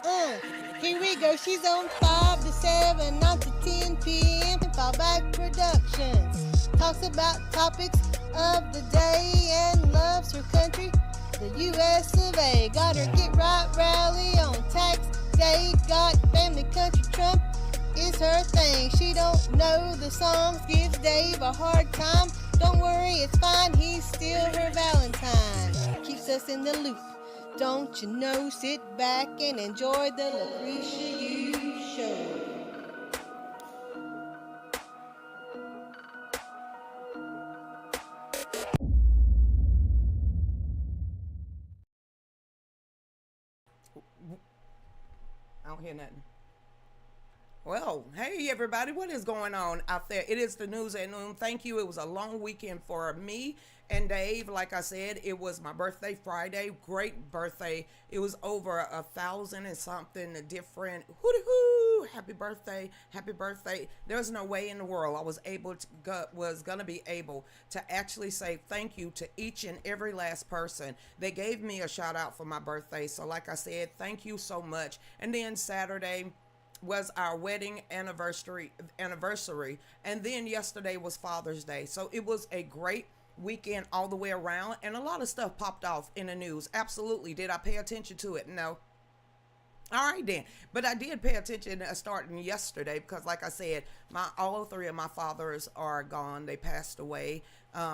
Uh, Here we go. She's on 5 to 7, 9 to 10 p.m. Fallback Productions. Talks about topics of the day and loves her country, the U.S. of A. Got her Get Right rally on tax day. Got family country Trump is her thing. She don't know the songs, gives Dave a hard time. Don't worry, it's fine, he's still her Valentine. Keeps us in the loop. Don't you know, sit back and enjoy the Lucretia U Show. I don't hear nothing. Well, hey everybody, what is going on out there? It is the news at noon. Thank you. It was a long weekend for me and Dave. Like I said, it was my birthday Friday. Great birthday. It was over 1,000 and something different. Hoo-hoo! Happy birthday! Happy birthday! There's no way in the world I was gonna be able to actually say thank you to each and every last person that gave me a shout out for my birthday. So, like I said, thank you so much. And then Saturday was our wedding anniversary, and then yesterday was Father's Day. So it was a great weekend all the way around, and a lot of stuff popped off in the news. Absolutely. Did I pay attention to it? No. All right then, but I did pay attention starting yesterday because, like I said, all three of my fathers are gone. They passed away.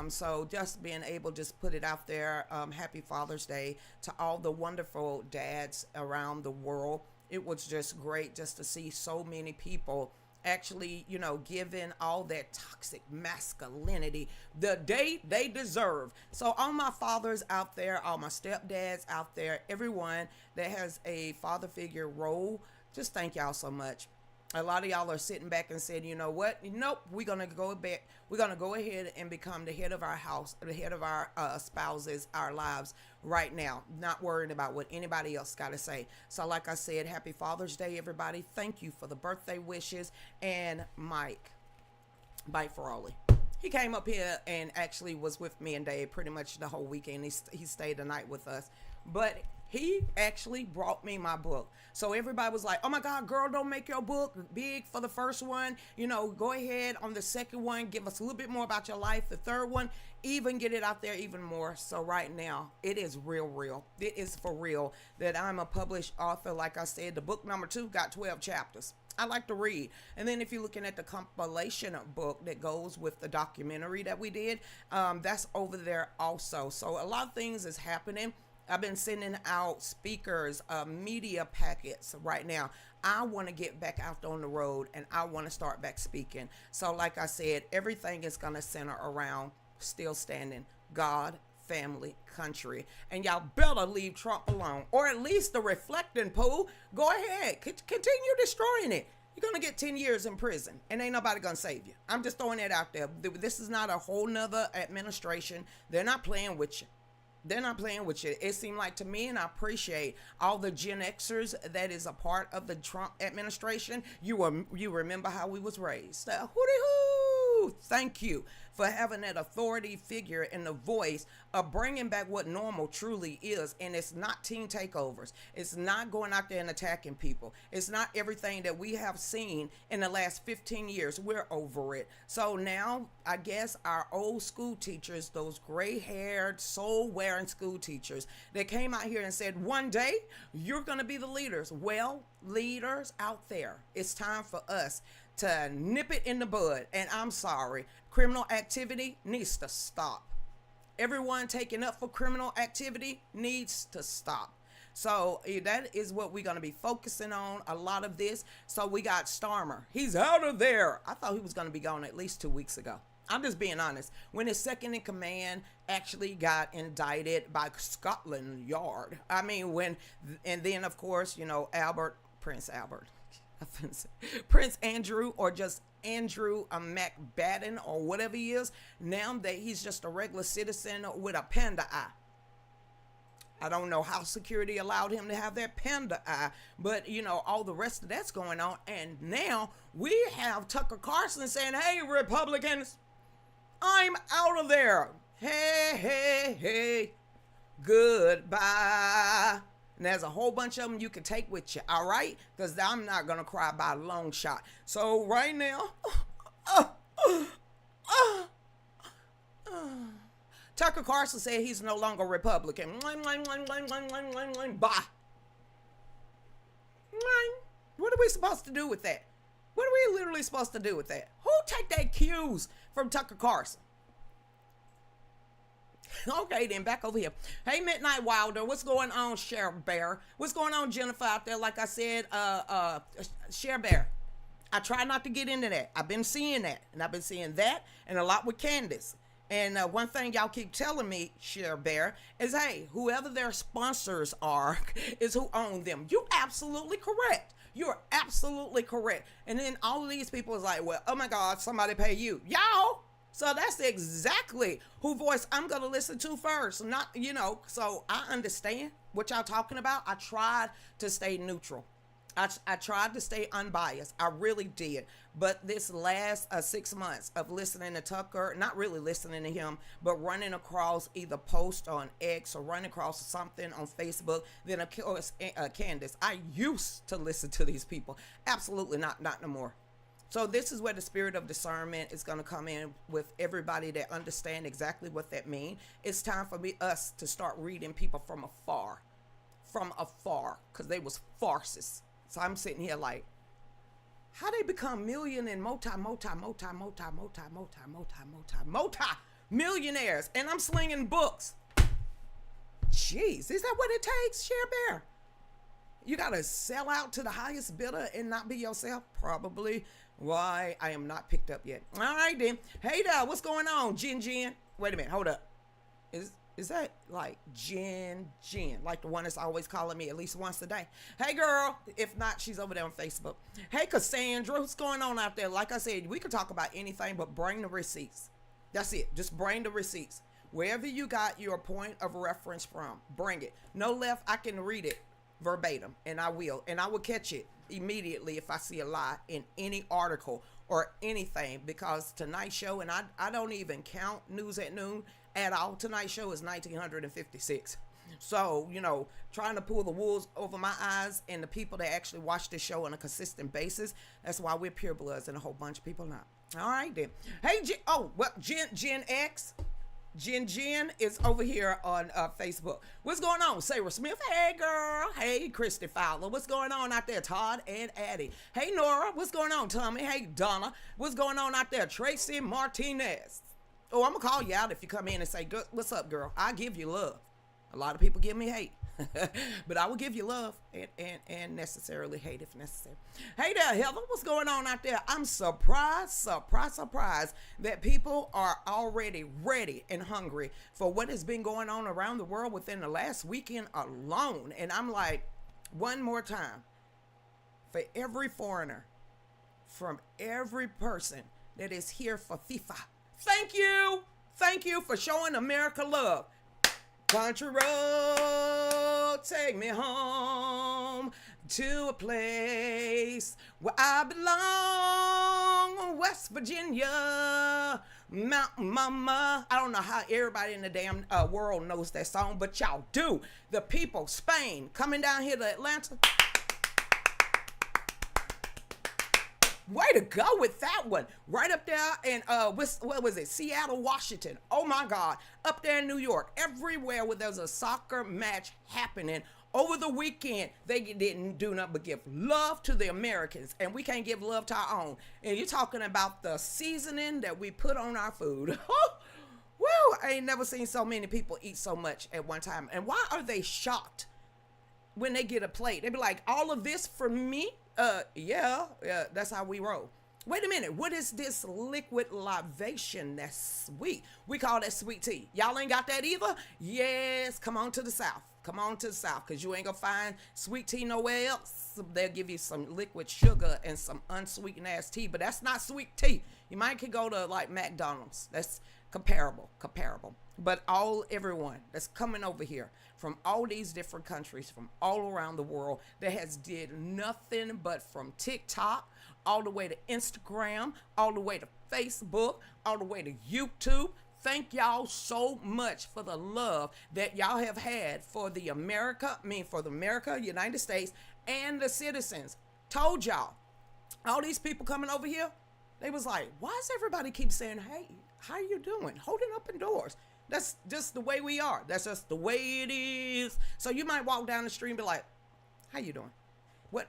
So just being able to just put it out there. Happy Father's Day to all the wonderful dads around the world. It was just great just to see so many people actually, giving all that toxic masculinity the date they deserve. So all my fathers out there, all my stepdads out there, everyone that has a father figure role, just thank y'all so much. A lot of y'all are sitting back and said, you know what? Nope, we're gonna go back. We're gonna go ahead and become the head of our house, the head of our spouses, our lives right now. Not worrying about what anybody else got to say. So, like I said, happy Father's Day, everybody. Thank you for the birthday wishes. And Mike, bye for Ollie. He came up here and actually was with me and Dave pretty much the whole weekend. He stayed the night with us. But he actually brought me my book. So everybody was like, oh my God, girl, don't make your book big for the first one. You know, go ahead on the second one. Give us a little bit more about your life. The third one, even get it out there even more. So right now, it is real. It is for real that I'm a published author. Like I said, the book number 2 got 12 chapters. I like to read. And then if you're looking at the compilation book that goes with the documentary that we did, that's over there also. So a lot of things is happening. I've been sending out speakers, media packets right now. I want to get back out on the road and I want to start back speaking. So like I said, everything is going to center around still standing, God, family, country. And y'all better leave Trump alone, or at least the reflecting pool. Go ahead, continue destroying it. You're going to get 10 years in prison and ain't nobody going to save you. I'm just throwing it out there. This is not a whole nother administration. They're not playing with you. They're not playing with you. It seemed like to me, and I appreciate all the Gen Xers that is a part of the Trump administration. You remember how we was raised. Hooty-hoo! Thank you for having that authority figure and the voice of bringing back what normal truly is. And it's not teen takeovers. It's not going out there and attacking people. It's not everything that we have seen in the last 15 years. We're over it. So now, I guess our old school teachers, those gray-haired, soul-wearing school teachers that came out here and said, one day, you're going to be the leaders. Well, leaders out there, it's time for us to nip it in the bud. And I'm sorry, criminal activity needs to stop. Everyone taking up for criminal activity needs to stop. So that is what we're going to be focusing on, a lot of this. So we got Starmer. He's out of there. I thought he was going to be gone at least 2 weeks ago. I'm just being honest. When his second in command actually got indicted by Scotland Yard. I mean, and then of course, you know, Prince Andrew, or just Andrew McBadden, or whatever he is, now that he's just a regular citizen with a panda eye. I don't know how security allowed him to have that panda eye, but you know, all the rest of that's going on. And now we have Tucker Carlson saying, hey, Republicans, I'm out of there. Hey, goodbye. And there's a whole bunch of them you can take with you, all right? Because I'm not going to cry by a long shot. So right now, Tucker Carlson said he's no longer Republican. Bye. What are we supposed to do with that? What are we literally supposed to do with that? Who take that cues from Tucker Carlson? Okay, then back over here. Hey, Midnight Wilder, what's going on, Sheriff Bear? What's going on, Jennifer, out there? Like I said, Sheriff Bear. I try not to get into that. I've been seeing that, and I've been seeing that, and a lot with Candace. And one thing y'all keep telling me, Sheriff Bear, is, hey, whoever their sponsors are is who own them. You're absolutely correct. You're absolutely correct. And then all of these people is like, well, oh my God, somebody pay you. Y'all. So that's exactly who voice I'm going to listen to first. Not, you know, so I understand what y'all talking about. I tried to stay neutral. I tried to stay unbiased. I really did. But this last 6 months of listening to Tucker, not really listening to him, but running across either post on X or running across something on Facebook, then of course, Candace, I used to listen to these people. Absolutely not no more. So this is where the spirit of discernment is going to come in with everybody that understand exactly what that means. It's time for us to start reading people from afar, because they was farces. So I'm sitting here like, how they become million and multi-millionaires, and I'm slinging books. Jeez, is that what it takes, Share Bear? You got to sell out to the highest bidder and not be yourself? Probably. Why? I am not picked up yet. All right, then. Hey, there. What's going on, Jen? Wait a minute. Hold up. Is that like Jen? Like the one that's always calling me at least once a day. Hey, girl. If not, she's over there on Facebook. Hey, Cassandra. What's going on out there? Like I said, we could talk about anything, but bring the receipts. That's it. Just bring the receipts. Wherever you got your point of reference from, bring it. No left. I can read it verbatim, and I will catch it immediately if I see a lie in any article or anything, because Tonight Show, and I don't even count News at Noon at all. Tonight Show is 1956. So, trying to pull the wool over my eyes, and the people that actually watch this show on a consistent basis, that's why we're purebloods and a whole bunch of people not. All right, then. Hey, Gen X. Jen is over here on Facebook. What's going on? Sarah Smith. Hey, girl. Hey, Christy Fowler. What's going on out there? Todd and Addie. Hey, Nora. What's going on, Tommy? Hey, Donna. What's going on out there? Tracy Martinez. Oh, I'm going to call you out if you come in and say, what's up, girl? I give you love. A lot of people give me hate. But I will give you love and necessarily hate if necessary. Hey there, Heather. What's going on out there? I'm surprised that people are already ready and hungry for what has been going on around the world within the last weekend alone. And I'm like, one more time, for every foreigner, from every person that is here for FIFA, thank you. Thank you for showing America love. Country road, take me home to a place where I belong, West Virginia, Mountain Mama. I don't know how everybody in the damn world knows that song, but y'all do. The people, Spain, coming down here to Atlanta. Way to go with that one. Right up there in, what was it? Seattle, Washington. Oh my God. Up there in New York. Everywhere where there's a soccer match happening over the weekend, they didn't do nothing but give love to the Americans. And we can't give love to our own. And you're talking about the seasoning that we put on our food. Woo! I ain't never seen so many people eat so much at one time. And why are they shocked when they get a plate? They be like, all of this for me? Yeah, that's how we roll. Wait a minute, what is this liquid libation that's sweet? We call that sweet tea. Y'all ain't got that either? Yes, come on to the South. Come on to the South, because you ain't gonna find sweet tea nowhere else. They'll give you some liquid sugar and some unsweetened ass tea, but that's not sweet tea. You might could go to like McDonald's. That's comparable. But everyone that's coming over here from all these different countries, from all around the world, that has did nothing but from TikTok all the way to Instagram, all the way to Facebook, all the way to YouTube. Thank y'all so much for the love that y'all have had for the America, United States, and the citizens. Told y'all, all these people coming over here, they was like, why does everybody keep saying, hey, how you doing? Holding open doors. That's just the way we are. That's just the way it is. So you might walk down the street and be like, how you doing? Why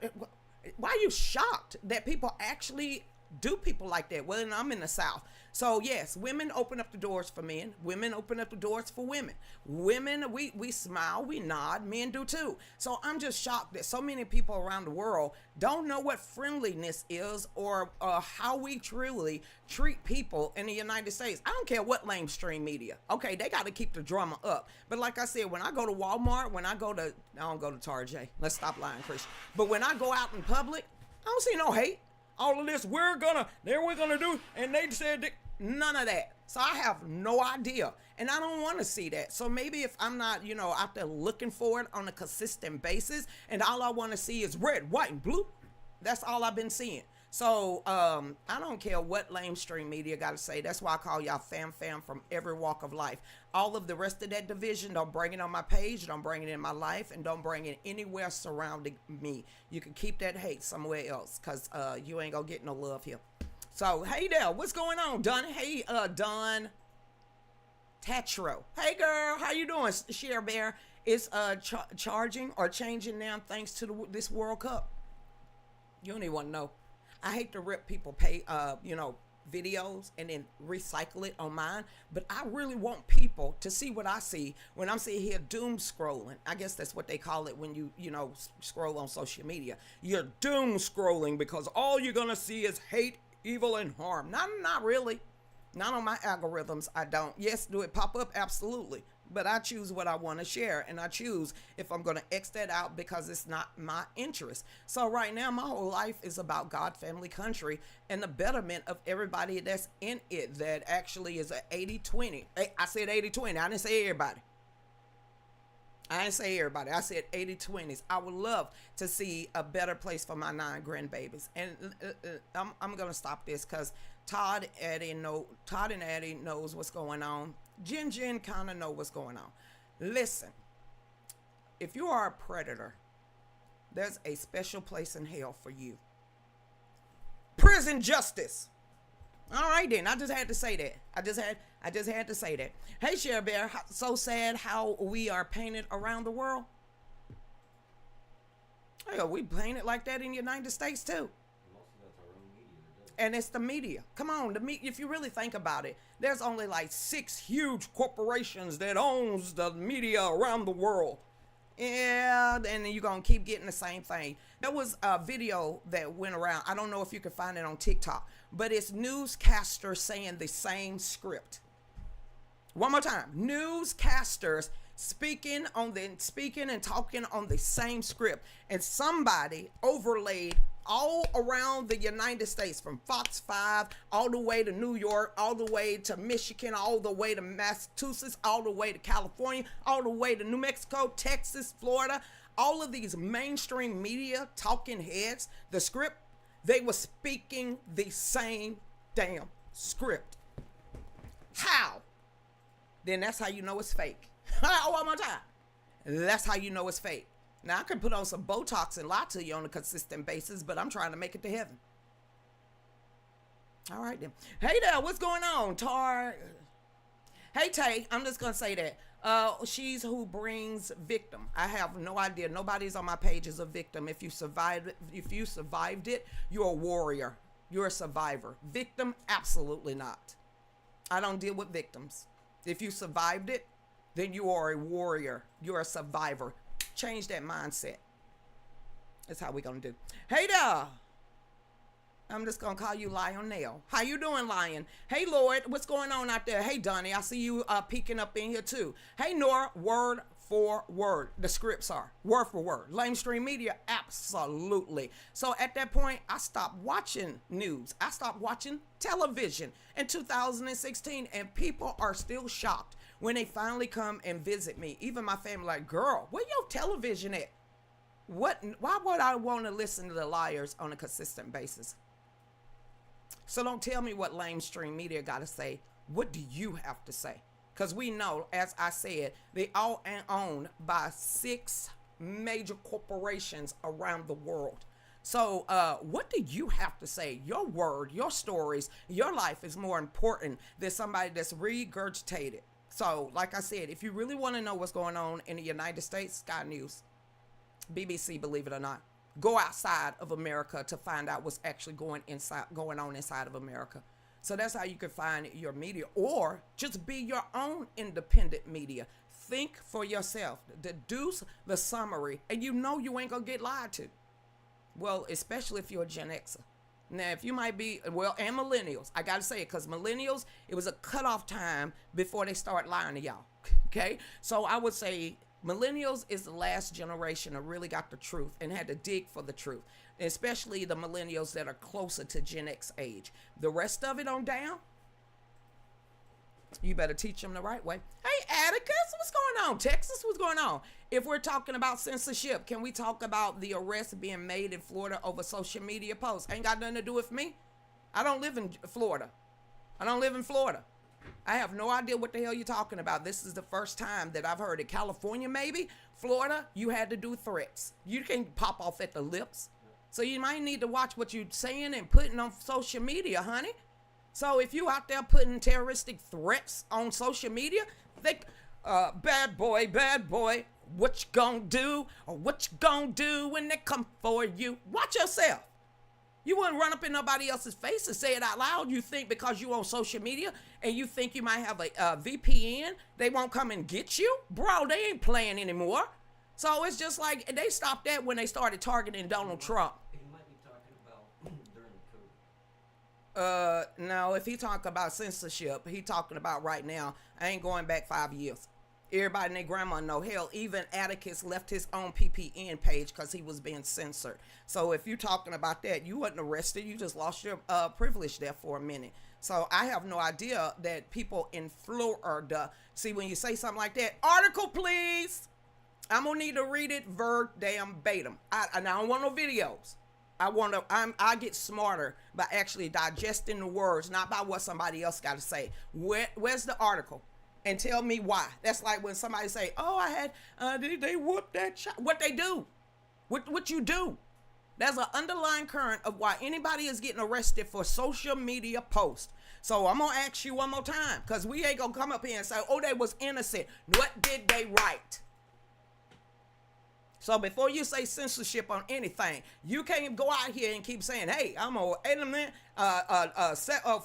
are you shocked that people actually do people like that? Well, I'm in the South. So yes, women open up the doors for men. Women open up the doors for women. Women, we smile, we nod. Men do too. So I'm just shocked that so many people around the world don't know what friendliness is, or how we truly treat people in the United States. I don't care what lamestream media. Okay, they got to keep the drama up. But like I said, when I go to Walmart, I don't go to Target. Let's stop lying, Christian. But when I go out in public, I don't see no hate. All of this, we're gonna do, and they said none of that. So I have no idea, and I don't want to see that. So maybe if I'm not, out there looking for it on a consistent basis, and all I want to see is red, white, and blue, that's all I've been seeing. So I don't care what lamestream media got to say. That's why I call y'all fam from every walk of life. All of the rest of that division, don't bring it on my page, don't bring it in my life, and don't bring it anywhere surrounding me. You can keep that hate somewhere else, because you ain't going to get no love here. So, hey there, what's going on, Don? Hey, Don Tatro. Hey, girl, how you doing? Share Bear is charging or changing now thanks to this World Cup. You don't even want to know. I hate to rip people pay, videos and then recycle it on mine, but I really want people to see what I see when I'm sitting here doom scrolling. I guess that's what they call it when you scroll on social media. You're doom scrolling because all you're gonna see is hate, evil, and harm. Not really. Not on my algorithms. I don't. Yes, do it pop up? Absolutely. But I choose what I want to share, and I choose if I'm going to X that out because it's not my interest. So right now, my whole life is about God, family, country, and the betterment of everybody that's in it. That actually is an 80-20. I said 80-20. I didn't say everybody. I didn't say everybody. I said 80/20s. I would love to see a better place for my 9 grandbabies. And I'm gonna stop this because Todd and Addie knows what's going on. Jen kind of know what's going on. Listen, if you are a predator, there's a special place in hell for you. Prison justice. All right then. I just had to say that. I just had to say that. Hey, Cher Bear, so sad how we are painted around the world. Yeah, we painted like that in the United States too. And it's the media. Come on, the media. If you really think about it, there's only like 6 huge corporations that owns the media around the world. Yeah, and then you're gonna keep getting the same thing. There was a video that went around. I don't know if you can find it on TikTok, but it's newscasters saying the same script. One more time, newscasters speaking and talking on the same script, and somebody overlaid all around the United States, from Fox 5 all the way to New York, all the way to Michigan, all the way to Massachusetts, all the way to California, all the way to New Mexico, Texas, Florida. All of these mainstream media talking heads, the script, they were speaking the same damn script. How? Then that's how you know it's fake. One more time. That's how you know it's fake. Now, I could put on some Botox and lie to you on a consistent basis, but I'm trying to make it to heaven. All right, then. Hey there, what's going on, Tar? Hey, Tay, I'm just going to say that. She's who brings victim. I have no idea. Nobody's on my page is a victim. If you survived it, you're a warrior. You're a survivor. Victim, absolutely not. I don't deal with victims. If you survived it, then you are a warrior. You're a survivor. Change that mindset. That's how we're going to do. Hey there. I'm just going to call you Lionel. How you doing, Lion? Hey, Lord, what's going on out there? Hey, Donnie, I see you peeking up in here, too. Hey, Nora, word for word. The scripts are word for word. Lamestream media, absolutely. So at that point, I stopped watching news. I stopped watching television in 2016, and people are still shocked when they finally come and visit me. Even my family, like, girl, where your television at? Why would I want to listen to the liars on a consistent basis? So don't tell me what lamestream media got to say. What do you have to say? Because we know, as I said, they all owned by 6 major corporations around the world. So what do you have to say? Your word, your stories, your life is more important than somebody that's regurgitated. So, like I said, if you really want to know what's going on in the United States, Sky News, BBC, believe it or not, go outside of America to find out what's actually going on inside of America. So that's how you can find your media, or just be your own independent media. Think for yourself, deduce the summary, and you know you ain't gonna get lied to. Well, especially if you're a Gen Xer. Now, if you might be, well, and millennials, I got to say it, because millennials, it was a cutoff time before they start lying to y'all, okay? So I would say millennials is the last generation that really got the truth and had to dig for the truth, especially the millennials that are closer to Gen X age. The rest of it on down, you better teach them the right way. Hey, Atticus, what's going on? Texas, what's going on? If we're talking about censorship, can we talk about the arrest being made in Florida over social media posts? Ain't got nothing to do with me. I don't live in Florida. I have no idea what the hell you're talking about. This is the first time that I've heard it. California, maybe. Florida, you had to do threats. You can't pop off at the lips. So you might need to watch what you're saying and putting on social media, honey. So if you out there putting terroristic threats on social media, think, bad boy, what you gonna do? Or what you gonna do when they come for you? Watch yourself. You wouldn't run up in nobody else's face and say it out loud. You think because you on social media and you think you might have a VPN, they won't come and get you? Bro, they ain't playing anymore. So it's just like they stopped that when they started targeting Donald Trump. No, if he talk about censorship, he talking about right now. I ain't going back 5 years. Everybody and their grandma know. Hell, even Atticus left his own PPN page because he was being censored. So if you talking about that, you wasn't arrested. You just lost your privilege there for a minute. So I have no idea that people in Florida, see, when you say something like that, article please. I'm gonna need to read it verbatim. I don't want no videos. I get smarter by actually digesting the words, not by what somebody else got to say. Where's the article? And tell me why. That's like when somebody say, "Oh, I had they whooped that child." What they do? What you do? There's an underlying current of why anybody is getting arrested for social media posts. So I'm gonna ask you one more time, because we ain't gonna come up here and say, "Oh, they was innocent." What did they write? So before you say censorship on anything, you can't go out here and keep saying, "Hey, I'm a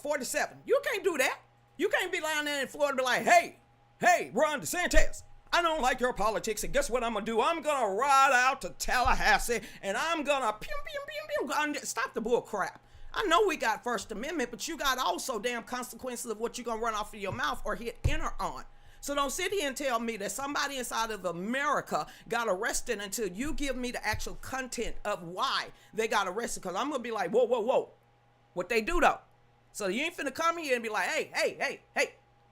47." You can't do that. You can't be lying there in Florida and be like, "Hey, Ron DeSantis, I don't like your politics, and guess what I'm gonna do? I'm gonna ride out to Tallahassee and I'm gonna stop the bull crap." I know we got First Amendment, but you got also damn consequences of what you're gonna run off of your mouth or hit enter on. So don't sit here and tell me that somebody inside of America got arrested until you give me the actual content of why they got arrested. Because I'm going to be like, whoa. What they do, though? So you ain't finna come here and be like, hey.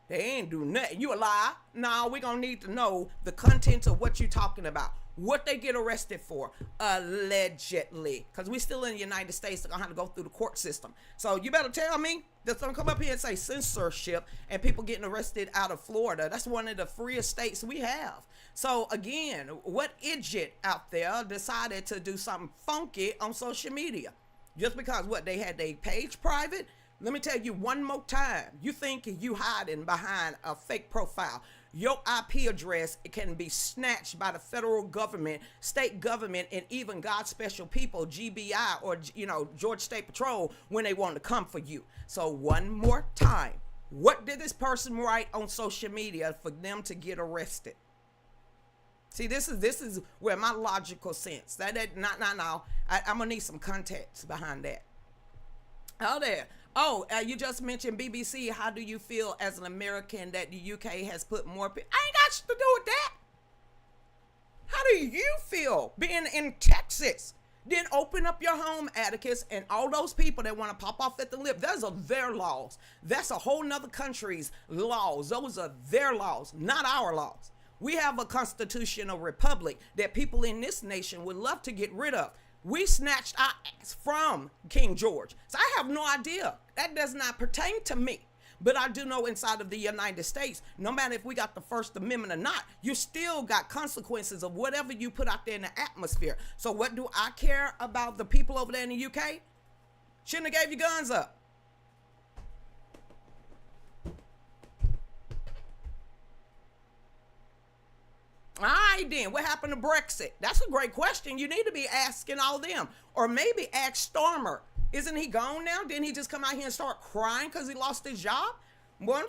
They ain't do nothing. You a lie. No, we going to need to know the contents of what you talking about. What they get arrested for, allegedly. Because we still in the United States, they're going to have to go through the court system. So you better tell me that don't come up here and say censorship and people getting arrested out of Florida. That's one of the freest states we have. So again, what idiot out there decided to do something funky on social media? Just because what, they had their page private? Let me tell you one more time. You think you hiding behind a fake profile. Your IP address can be snatched by the federal government, state government, and even God's special people, GBI, or, Georgia State Patrol, when they want to come for you. So one more time, what did this person write on social media for them to get arrested? See, this is where my logical sense. I'm gonna need some context behind that. Oh, there. You just mentioned BBC. How do you feel as an American that the UK has put more people? I ain't got shit to do with that. How do you feel being in Texas? Then open up your home, Atticus, and all those people that want to pop off at the lip. Those are their laws. That's a whole nother country's laws. Those are their laws, not our laws. We have a constitutional republic that people in this nation would love to get rid of. We snatched our ass from King George. So I have no idea. That does not pertain to me. But I do know inside of the United States, no matter if we got the First Amendment or not, you still got consequences of whatever you put out there in the atmosphere. So what do I care about the people over there in the UK? Shouldn't have gave you guns up. All right, then. What happened to Brexit? That's a great question. You need to be asking all them. Or maybe ask Starmer. Isn't he gone now? Didn't he just come out here and start crying because he lost his job? Well,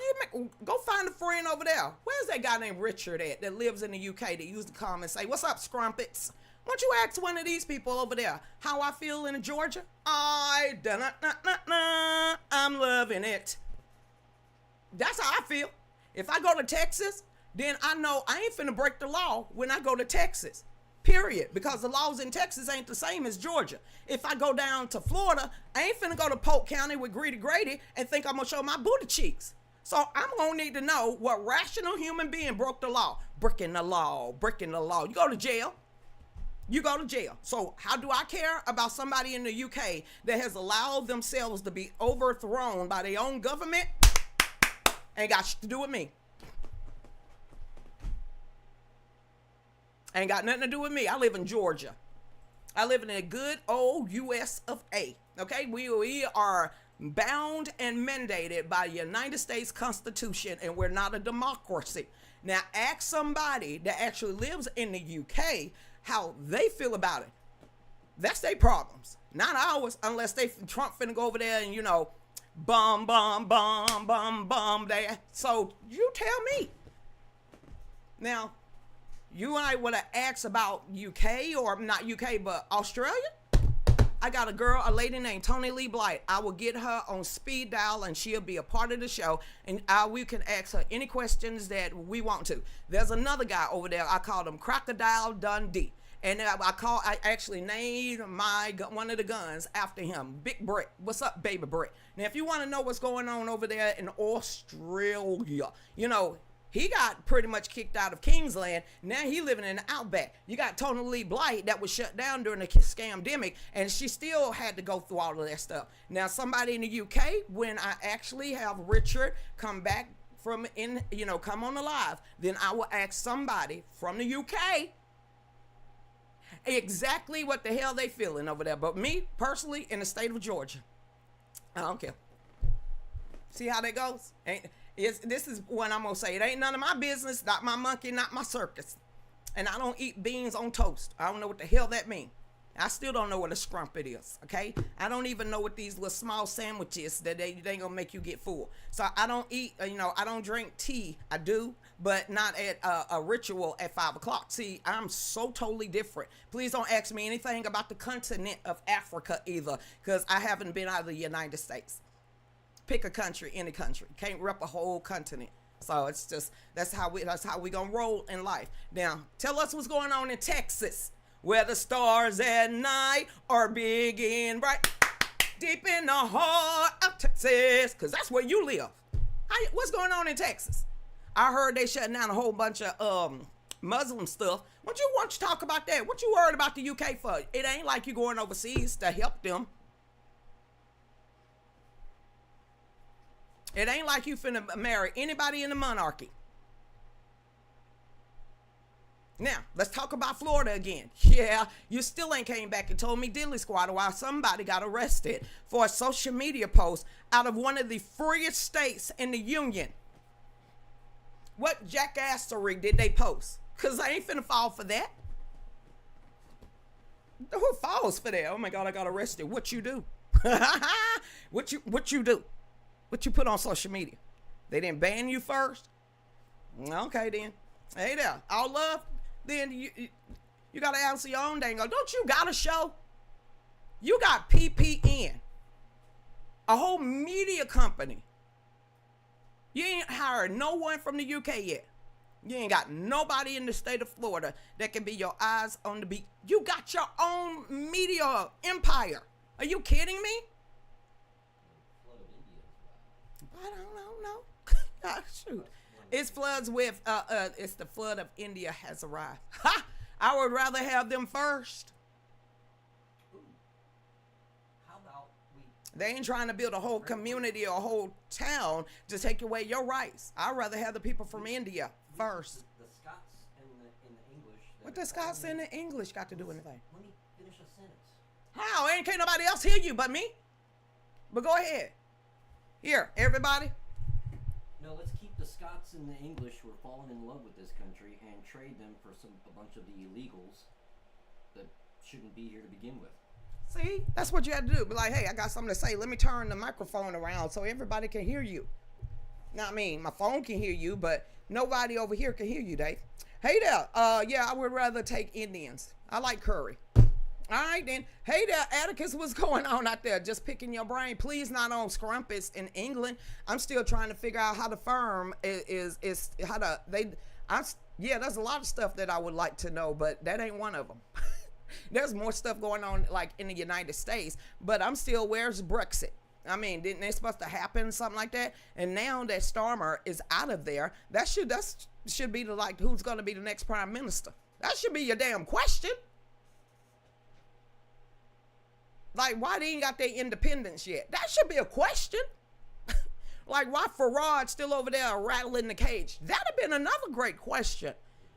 go find a friend over there. Where's that guy named Richard at that lives in the UK that used to come and say, "What's up, Scrumpets?" Why don't you ask one of these people over there how I feel in Georgia? I'm loving it. That's how I feel. If I go to Texas, then I know I ain't finna break the law when I go to Texas, period. Because the laws in Texas ain't the same as Georgia. If I go down to Florida, I ain't finna go to Polk County with Greedy Grady and think I'm gonna show my booty cheeks. So I'm gonna need to know what rational human being broke the law. Breaking the law. You go to jail. So how do I care about somebody in the UK that has allowed themselves to be overthrown by their own government? Ain't got shit to do with me. Ain't got nothing to do with me. I live in Georgia. I live in a good old US of A. Okay, we are bound and mandated by the United States Constitution, and we're not a democracy. Now, ask somebody that actually lives in the UK how they feel about it. That's their problems, not ours, unless Trump finna go over there and, bomb there. So you tell me. Now, you and I would have asked about UK, or not UK, but Australia. I got a lady named Tony Lee Blight. I will get her on speed dial and she'll be a part of the show, and we can ask her any questions that we want to. There's another guy over there. I called him Crocodile Dundee. And I actually named one of the guns after him, Big Brett. What's up, Baby Brett? Now, if you want to know what's going on over there in Australia, He got pretty much kicked out of Kingsland. Now he living in the Outback. You got Tony Lee Blight that was shut down during the scamdemic, and she still had to go through all of that stuff. Now somebody in the UK, when I actually have Richard come back from come on the live, then I will ask somebody from the UK exactly what the hell they feeling over there. But me personally, in the state of Georgia, I don't care. See how that goes? This is what I'm gonna say. It ain't none of my business, not my monkey, not my circus. And I don't eat beans on toast. I don't know what the hell that means. I still don't know what a scrumpet is, okay? I don't even know what these little small sandwiches that they ain't gonna make you get full. So I don't eat, I don't drink tea. I do, but not at a ritual at 5 o'clock. See, I'm so totally different. Please don't ask me anything about the continent of Africa either, because I haven't been out of the United States. Pick a country, any country. Can't rep a whole continent. So it's just, that's how we gonna roll in life. Now, tell us what's going on in Texas, where the stars at night are big and bright, deep in the heart of Texas, because that's where you live. What's going on in Texas? I heard they shutting down a whole bunch of Muslim stuff. Why don't you talk about that? What you worried about the UK for? It ain't like you going overseas to help them. It ain't like you finna marry anybody in the monarchy. Now, let's talk about Florida again. Yeah, you still ain't came back and told me diddly squat why somebody got arrested for a social media post out of one of the freest states in the union. What jackassery did they post? Because I ain't finna fall for that. Who falls for that? Oh my God, I got arrested. What you do? What you do? What you put on social media? They didn't ban you first? Okay then. Hey there. All love? Then you got to answer your own dang. Don't you got a show? You got PPN, a whole media company. You ain't hired no one from the UK yet. You ain't got nobody in the state of Florida that can be your eyes on the beat. You got your own media empire. Are you kidding me? I don't know. Shoot. It's floods with, it's the flood of India has arrived. Ha! I would rather have them first. Ooh. How about They ain't trying to build a whole community or a whole town to take away your rights. I'd rather have the people from India first. The Scots and the English. What the Scots and the English got to do anything? Let me finish a sentence. How? Ain't can't nobody else hear you but me. But go ahead. Here, everybody. No, let's keep the Scots and the English who are falling in love with this country and trade them for a bunch of the illegals that shouldn't be here to begin with. See, that's what you had to do. Be like, hey, I got something to say. Let me turn the microphone around so everybody can hear you. Now, I mean, my phone can hear you, but nobody over here can hear you, Dave. Hey there. Yeah, I would rather take Indians. I like curry. All right, then. Hey there, Atticus, what's going on out there? Just picking your brain. Please not on scrumpets in England. I'm still trying to figure out how the firm is how to, yeah, there's a lot of stuff that I would like to know, but that ain't one of them. There's more stuff going on like in the United States, but I'm still, where's Brexit? I mean, didn't they supposed to happen, something like that? And now that Starmer is out of there, that should be the, like, who's going to be the next prime minister? That should be your damn question. Like, why they ain't got their independence yet? That should be a question. Like, why Farage still over there rattling the cage? That'd have been another great question.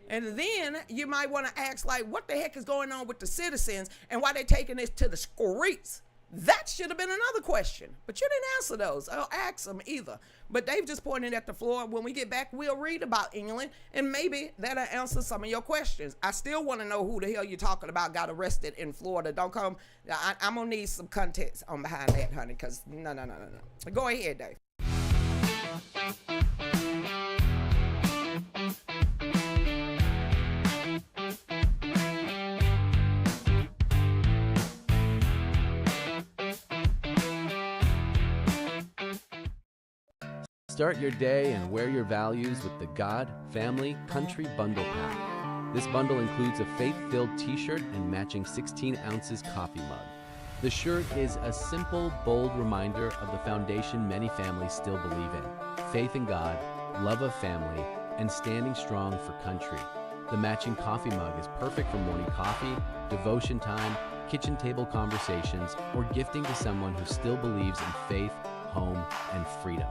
And then you might want to ask, like, what the heck is going on with the citizens and why they taking this to the streets? That should have been another question. But you didn't answer those. I'll ask them either. But they've just pointed at the floor. When we get back, we'll read about England, and maybe that'll answer some of your questions. I still want to know who the hell you're talking about got arrested in Florida. Don't come. I'm going to need some context on behind that, honey, because no. Go ahead, Dave. Start your day and wear your values with the God, Family, Country Bundle Pack. This bundle includes a faith-filled t-shirt and matching 16 ounces coffee mug. The shirt is a simple, bold reminder of the foundation many families still believe in: faith in God, love of family, and standing strong for country. The matching coffee mug is perfect for morning coffee, devotion time, kitchen table conversations, or gifting to someone who still believes in faith, home, and freedom.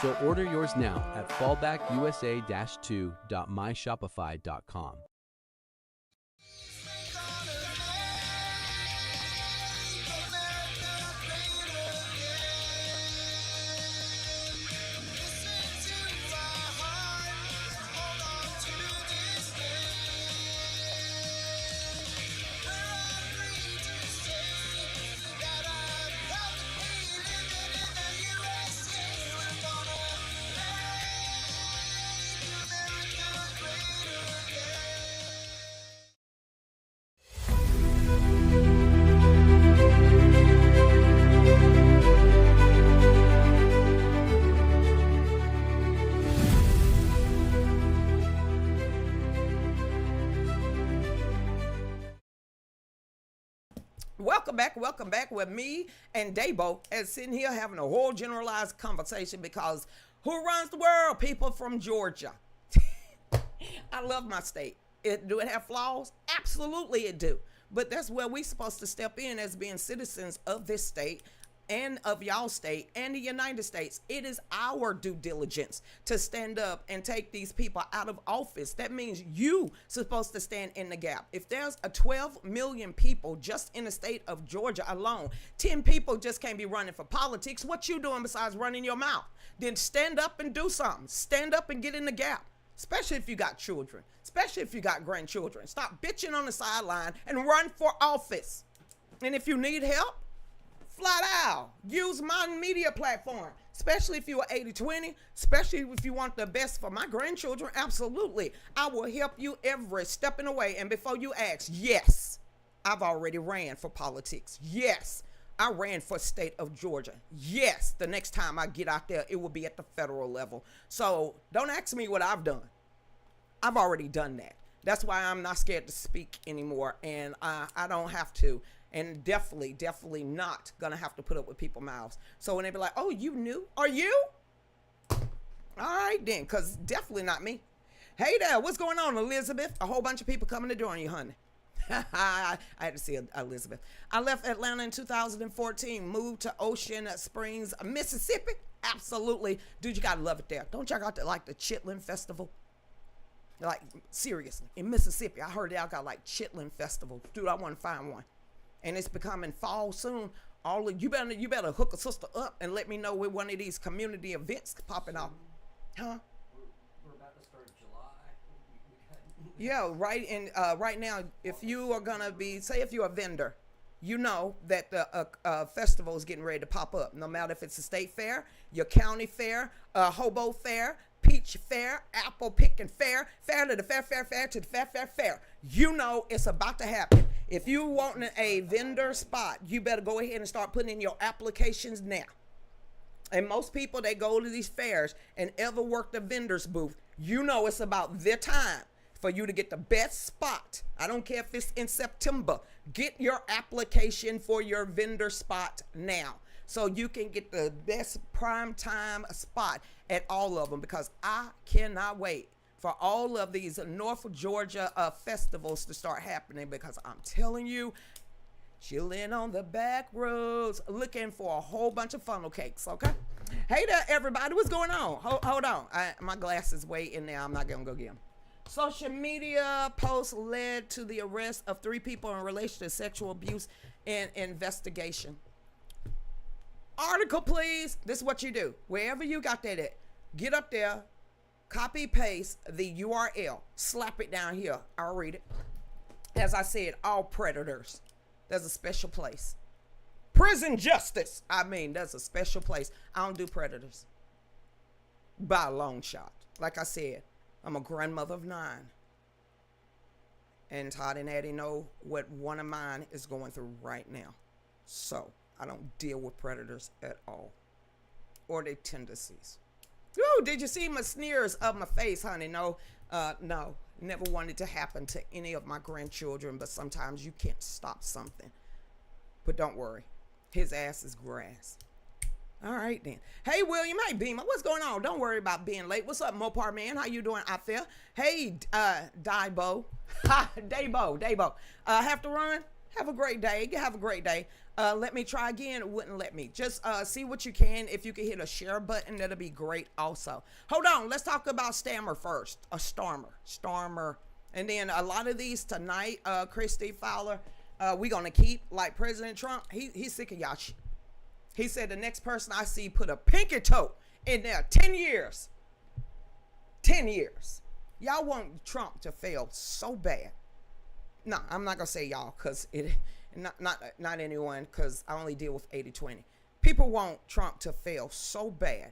So order yours now at fallbackusa-2.myshopify.com. Welcome back with me and Dabo and sitting here having a whole generalized conversation because who runs the world? People from Georgia. I love my state. Do it have flaws? Absolutely it do. But that's where we supposed to step in as being citizens of this state and of y'all state and the United States. It is our due diligence to stand up and take these people out of office. That means you supposed to stand in the gap. If there's a 12 million people just in the state of Georgia alone, 10 people just can't be running for politics. What you doing besides running your mouth? Then stand up and do something. Stand up and get in the gap. Especially if you got children, especially if you got grandchildren. Stop bitching on the sideline and run for office. And if you need help, flat out, use my media platform, especially if you are 80-20, especially if you want the best for my grandchildren. Absolutely. I will help you every step in the way. And before you ask, yes, I've already ran for politics. Yes, I ran for state of Georgia. Yes, the next time I get out there, it will be at the federal level. So don't ask me what I've done. I've already done that. That's why I'm not scared to speak anymore. And I don't have to. And definitely not gonna have to put up with people's mouths. So when they be like, oh, you knew? Are you? All right then, because definitely not me. Hey there, what's going on, Elizabeth? A whole bunch of people coming to join you, honey. I had to see Elizabeth. I left Atlanta in 2014, moved to Ocean Springs, Mississippi. Absolutely. Dude, you gotta love it there. Don't y'all got the Chitlin Festival? Like, seriously, in Mississippi, I heard y'all got like Chitlin Festival. Dude, I want to find one. And it's becoming fall soon. You better hook a sister up and let me know with one of these community events popping off. Huh? We're about to start July. Yeah, right. And right now, if you are gonna be, say, if you're a vendor, you know that the festival is getting ready to pop up. No matter if it's a state fair, your county fair, hobo fair, peach fair, apple picking fair, fair to the fair to the fair. You know it's about to happen. If you want a vendor spot, you better go ahead and start putting in your applications now. And most people, they go to these fairs and ever work the vendor's booth, you know it's about their time for you to get the best spot. I don't care if it's in September. Get your application for your vendor spot now, so you can get the best prime time spot at all of them, because I cannot wait for all of these North Georgia festivals to start happening, because I'm telling you, chilling on the back roads, looking for a whole bunch of funnel cakes, okay? Hey there, everybody. What's going on? Hold on. My glass is way in there. I'm not going to go get them. Social media posts led to the arrest of 3 people in relation to sexual abuse and investigation. Article, please. This is what you do. Wherever you got that at, get up there, copy, paste the URL, slap it down here. I'll read it. As I said, all predators. There's a special place. Prison justice. There's a special place. I don't do predators. By a long shot. Like I said, I'm a grandmother of 9. And Todd and Addie know what one of mine is going through right now. So I don't deal with predators at all. Or their tendencies. Ooh, did you see my sneers of my face, honey? No, never wanted to happen to any of my grandchildren, but sometimes you can't stop something. But don't worry, his ass is grass. All right then. Hey William, hey Beamer, what's going on? Don't worry about being late. What's up, Mopar man? How you doing out there? Hey, Dabo, Dabo. Have to run. Have a great day. Have a great day. Let me try again. It wouldn't let me. Just see what you can. If you can hit a share button, that'll be great also. Hold on. Let's talk about Stammer first. A Starmer. And then a lot of these tonight, Christy Fowler, we going to keep like President Trump. He's sick of y'all shit. He said the next person I see put a pinky toe in there. 10 years. 10 years. Y'all want Trump to fail so bad. No, I'm not going to say y'all because it not anyone, because I only deal with 80-20. People want Trump to fail so bad.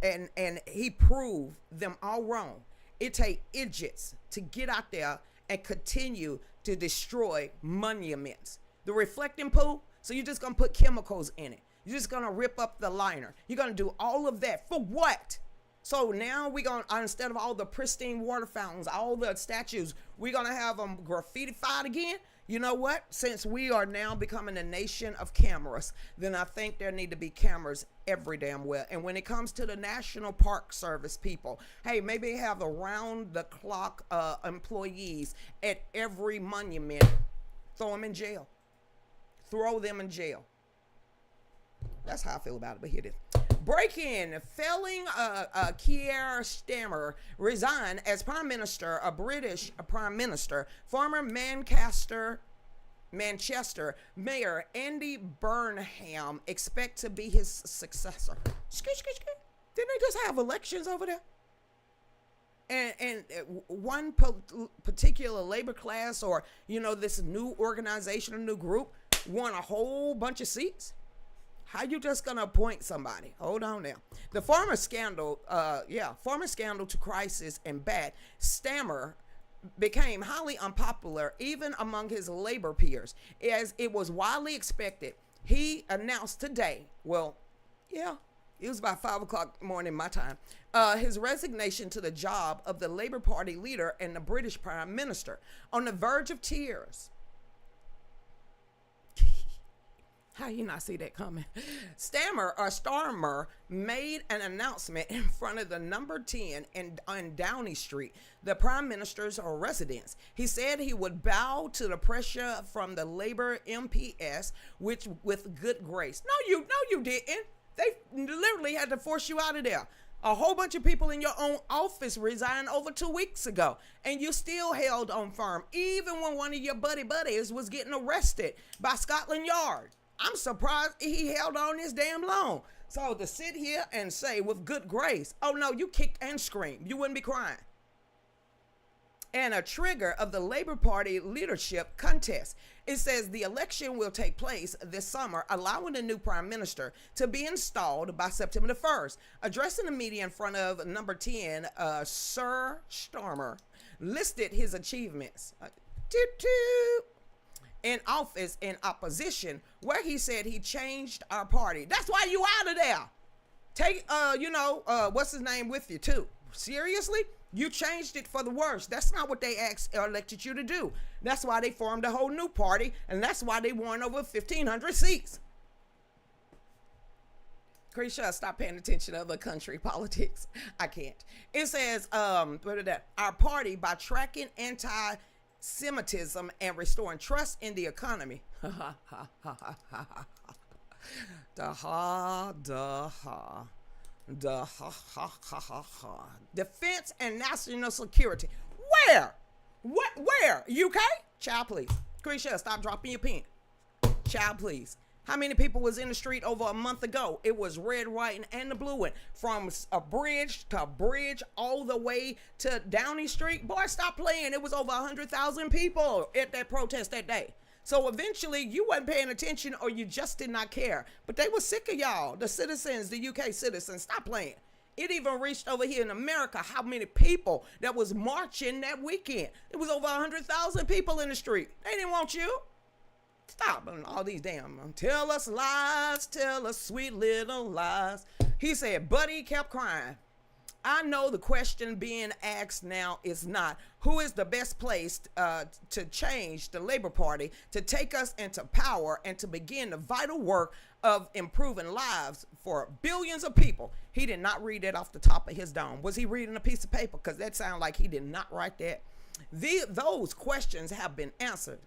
And he proved them all wrong. It take idiots to get out there and continue to destroy monuments. The reflecting pool, so you're just going to put chemicals in it. You're just going to rip up the liner. You're going to do all of that. For what? So now we're going to, instead of all the pristine water fountains, all the statues, we're going to have them graffitified again. You know what? Since we are now becoming a nation of cameras, then I think there need to be cameras every damn well. And when it comes to the National Park Service people, hey, maybe have around-the-clock employees at every monument. Throw them in jail. Throw them in jail. That's how I feel about it, but here it is. Break-in, failing Keir Starmer resigned as Prime Minister, a British Prime Minister. Former Manchester Mayor Andy Burnham expect to be his successor. Didn't they just have elections over there? And one particular labor class, or this new organization, a new group, won a whole bunch of seats. How you just gonna appoint somebody? Hold on now. The former scandal to crisis and bad, Starmer became highly unpopular even among his labor peers, as it was widely expected. He announced today, it was about 5 o'clock morning my time, his resignation to the job of the Labour Party leader and the British Prime Minister. On the verge of tears. How you not see that coming? Starmer made an announcement in front of the number 10 on Downing Street, the Prime Minister's residence. He said he would bow to the pressure from the Labour MPs, which with good grace. No, you didn't. They literally had to force you out of there. A whole bunch of people in your own office resigned over 2 weeks ago, and you still held on firm, even when one of your buddies was getting arrested by Scotland Yard. I'm surprised he held on this damn long. So to sit here and say with good grace, oh no, you kicked and screamed, you wouldn't be crying. And a trigger of the Labour Party leadership contest. It says the election will take place this summer, allowing the new prime minister to be installed by September the 1st. Addressing the media in front of number 10, Sir Starmer listed his achievements. In office in opposition, where he said he changed our party. That's why you out of there. Take, what's his name with you too. Seriously? You changed it for the worse. That's not what they elected you to do. That's why they formed a whole new party, and that's why they won over 1,500 seats. Krisha, stop paying attention to other country politics. I can't. It says, our party, by tracking anti-Semitism and restoring trust in the economy. Defense and national security. Where? What? Where? UK? Child, please. Krisha, stop dropping your pen. Child, please. How many people was in the street over a month ago? It was red, white, and the blue one. From a bridge to bridge all the way to Downing Street. Boy, stop playing. It was over 100,000 people at that protest that day. So eventually you wasn't paying attention, or you just did not care. But they were sick of y'all, the citizens, the UK citizens. Stop playing. It even reached over here in America how many people that was marching that weekend. It was over 100,000 people in the street. They didn't want you. Stop all these damn tell us lies, tell us sweet little lies. He said, Buddy kept crying. I know the question being asked now is not who is the best place to change the Labor Party, to take us into power, and to begin the vital work of improving lives for billions of people. He did not read that off the top of his dome. Was he reading a piece of paper? Because that sounded like he did not write that. Those questions have been answered.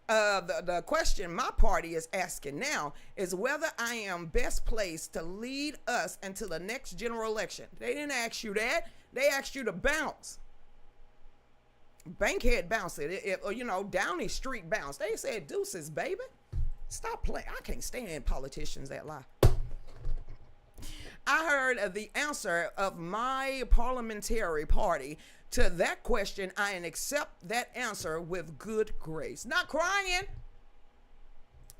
The question my party is asking now is whether I am best placed to lead us into the next general election. They didn't ask you that. They asked you to bounce. Bankhead bounce it, Downey Street bounce. They said deuces, baby. Stop playing. I can't stand politicians that lie. I heard the answer of my parliamentary party to that question. I accept that answer with good grace. Not crying.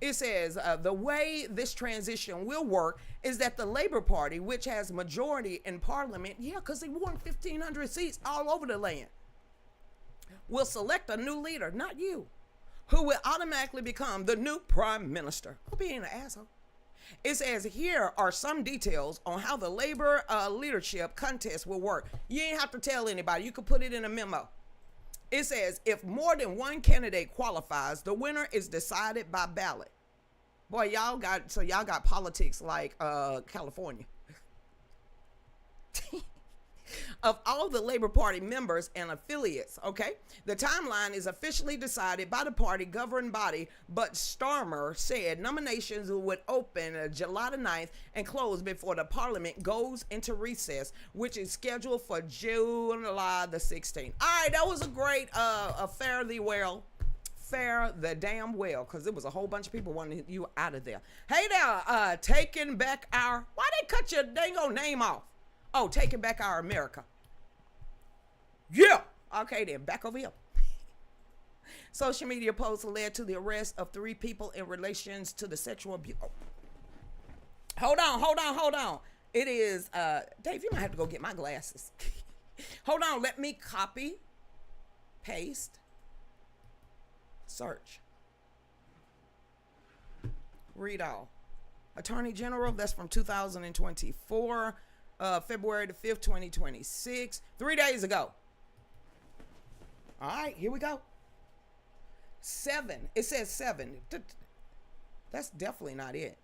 It says the way this transition will work is that the Labor Party, which has majority in parliament, because they won 1,500 seats all over the land, will select a new leader, not you, who will automatically become the new prime minister. I'm being an asshole. It says here are some details on how the labor leadership contest will work. You ain't have to tell anybody. You could put it in a memo. It says if more than one candidate qualifies, the winner is decided by ballot. Boy, y'all got politics like California. Of all the Labor Party members and affiliates, okay? The timeline is officially decided by the party governing body, but Starmer said nominations would open July the 9th and close before the parliament goes into recess, which is scheduled for July the 16th. All right, that was a great, fare the damn well, because there was a whole bunch of people wanting you out of there. Hey there, taking back our, why they cut your dang old name off? Oh, taking back our America. Yeah. Okay, then back over here. Social media posts led to the arrest of 3 people in relations to the sexual abuse. Oh. Hold on. It is, Dave, you might have to go get my glasses. Hold on. Let me copy, paste, search. Read all. Attorney General, that's from 2024. February the 5th, 2026, 3 days ago. All right, here we go. 7. It says 7. That's definitely not it.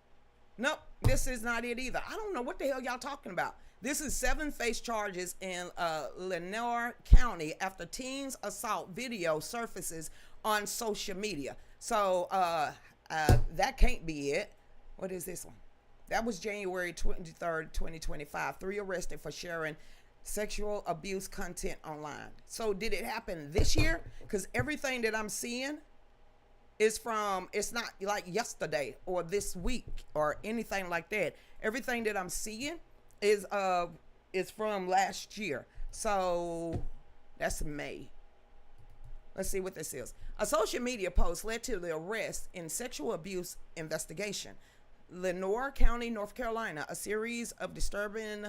Nope, this is not it either. I don't know what the hell y'all talking about. This is 7 face charges in Lenoir County after teen's assault video surfaces on social media. So that can't be it. What is this one? That was January 23rd, 2025. 3 arrested for sharing sexual abuse content online. So did it happen this year? Because everything that I'm seeing is from, it's not like yesterday or this week or anything like that. Everything that I'm seeing is from last year. So that's May. Let's see what this is. A social media post led to the arrest in sexual abuse investigation. Lenoir County, North Carolina, a series of disturbing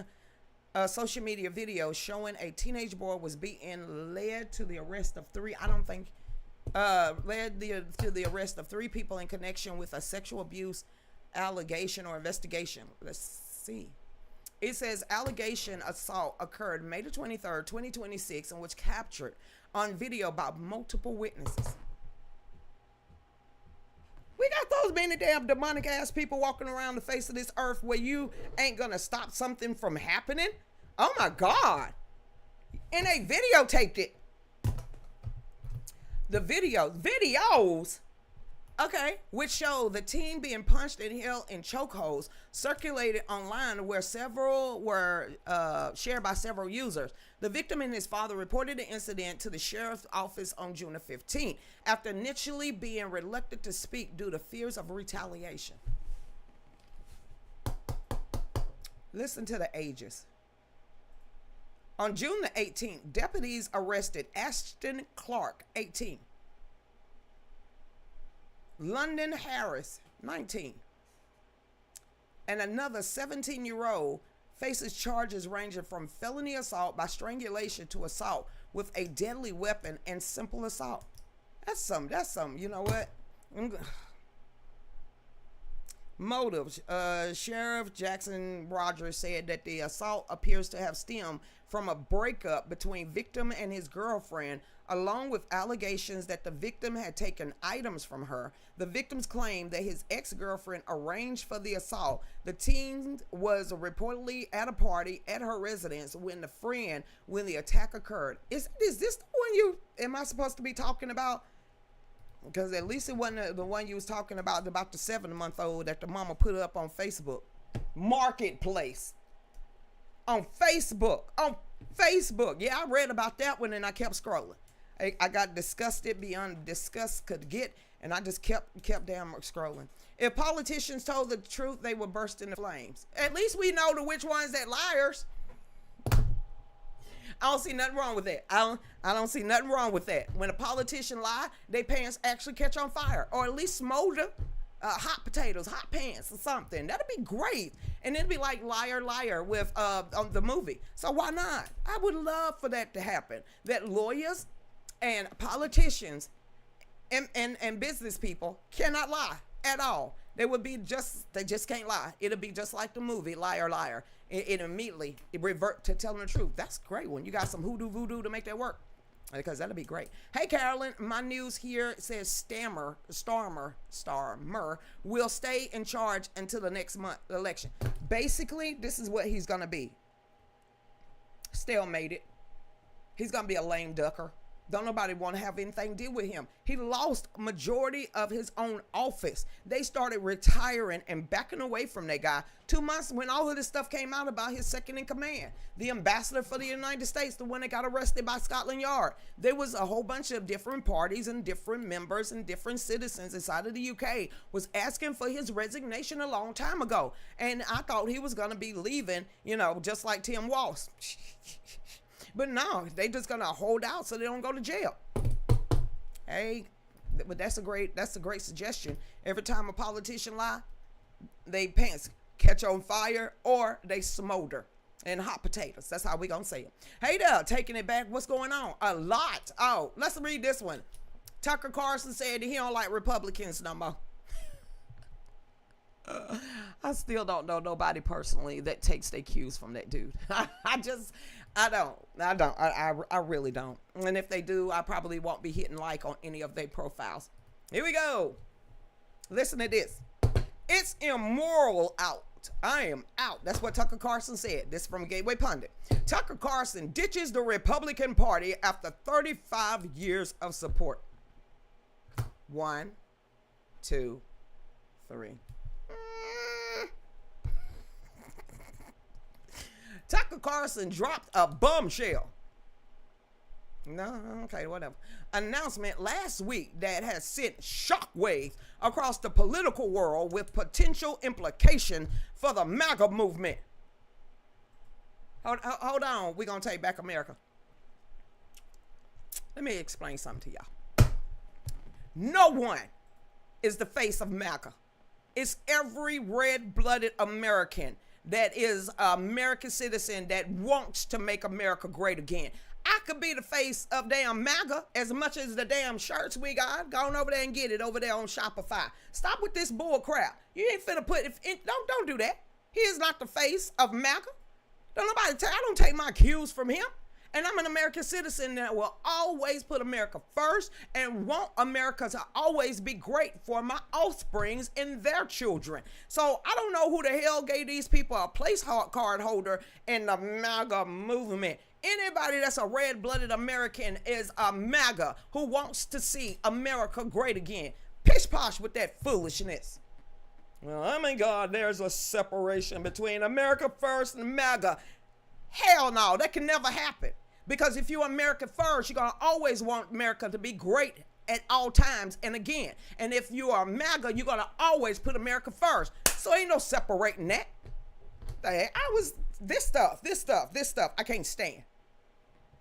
social media videos showing a teenage boy was beaten led to the arrest of 3. To the arrest of 3 people in connection with a sexual abuse allegation or investigation. Let's see. It says allegation assault occurred May the 23rd, 2026, and was captured on video by multiple witnesses. We got those many damn demonic ass people walking around the face of this earth where you ain't gonna stop something from happening. Oh my God. And they videotaped it. The videos, okay, which show the teen being punched and held in chokeholds circulated online where several were shared by several users. The victim and his father reported the incident to the sheriff's office on June 15th after initially being reluctant to speak due to fears of retaliation. Listen to the ages. On June the 18th, deputies arrested Ashton Clark, 18. London Harris, 19. And another 17-year-old faces charges ranging from felony assault by strangulation to assault with a deadly weapon and simple assault. That's some, you know what? Motives. Sheriff Jackson Rogers said that the assault appears to have stemmed from a breakup between victim and his girlfriend, along with allegations that the victim had taken items from her. The victims claimed that his ex-girlfriend arranged for the assault. The teen was reportedly at a party at her residence when the attack occurred. Is this the one am I supposed to be talking about? Because at least it wasn't the one you was talking about the 7-month-old that the mama put up on Facebook. Marketplace. On Facebook. Yeah, I read about that one and I kept scrolling. I got disgusted beyond disgust could get, and I just kept damn scrolling. If politicians told the truth, they would burst into flames. At least we know which ones that liars. I don't see nothing wrong with that. I don't see nothing wrong with that. When a politician lie, their pants actually catch on fire, or at least smolder. Hot potatoes, hot pants, or something. That'd be great. And it'd be like Liar, Liar with on the movie. So why not? I would love for that to happen. That lawyers and politicians and business people cannot lie at all. They just can't lie. It'll be just like the movie Liar, Liar. It immediately revert to telling the truth. That's great when you got some hoodoo voodoo to make that work. Because that'll be great. Hey, Carolyn, my news here says Starmer will stay in charge until the next month election. Basically, this is what he's going to be. Stalemated. He's going to be a lame ducker. Don't nobody want to have anything to deal with him. He lost majority of his own office. They started retiring and backing away from that guy 2 months when all of this stuff came out about his second in command. The ambassador for the United States, the one that got arrested by Scotland Yard. There was a whole bunch of different parties and different members and different citizens inside of the UK was asking for his resignation a long time ago. And I thought he was going to be leaving, just like Tim Walsh. But no, they just gonna hold out so they don't go to jail. Hey, but that's a great suggestion. Every time a politician lie, they pants catch on fire or they smolder and hot potatoes. That's how we gonna say it. Hey there, taking it back. What's going on? A lot. Oh, let's read this one. Tucker Carlson said that he don't like Republicans no more. I still don't know nobody personally that takes their cues from that dude. I really don't. And if they do, I probably won't be hitting like on any of their profiles. Here we go. Listen to this. It's immoral out. I am out. That's what Tucker Carlson said. This from Gateway Pundit. Tucker Carlson ditches the Republican Party after 35 years of support. 1, 2, 3. Tucker Carlson dropped a bombshell. No, okay, whatever. Announcement last week that has sent shockwaves across the political world with potential implication for the MAGA movement. Hold on, we're going to take back America. Let me explain something to y'all. No one is the face of MAGA. It's every red-blooded American that is an American citizen that wants to make America great again. I could be the face of damn MAGA as much as the damn shirts we got. Go on over there and get it over there on Shopify. Stop with this bull crap. You ain't finna don't do that. He is not the face of MAGA. I don't take my cues from him. And I'm an American citizen that will always put America first and want America to always be great for my offsprings and their children. So I don't know who the hell gave these people a place card holder in the MAGA movement. Anybody that's a red-blooded American is a MAGA who wants to see America great again. Pish posh with that foolishness. Well, oh my God, there's a separation between America first and MAGA. Hell no, that can never happen. Because if you're America first, you're going to always want America to be great at all times and again. And if you are MAGA, you're going to always put America first. So ain't no separating that. This stuff, I can't stand.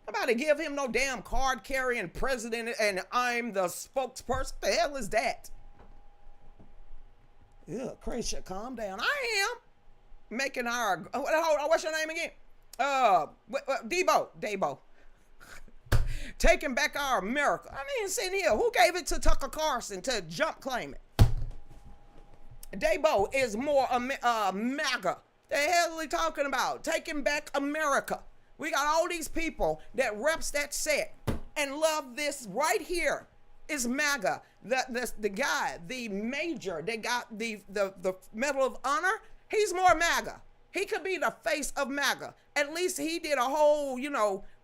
Nobody give him no damn card carrying president and I'm the spokesperson. What the hell is that? Yeah, crazy. Calm down. I am making our, hold on, what's your name again? Debo. Taking back our America. I mean, sitting here. Who gave it to Tucker Carlson to jump claim it? Dabo is more MAGA. The hell are they talking about? Taking back America. We got all these people that reps that set and love this right here. Is MAGA. The guy, the major, they got the Medal of Honor. He's more MAGA. He could be the face of MAGA. At least he did a whole,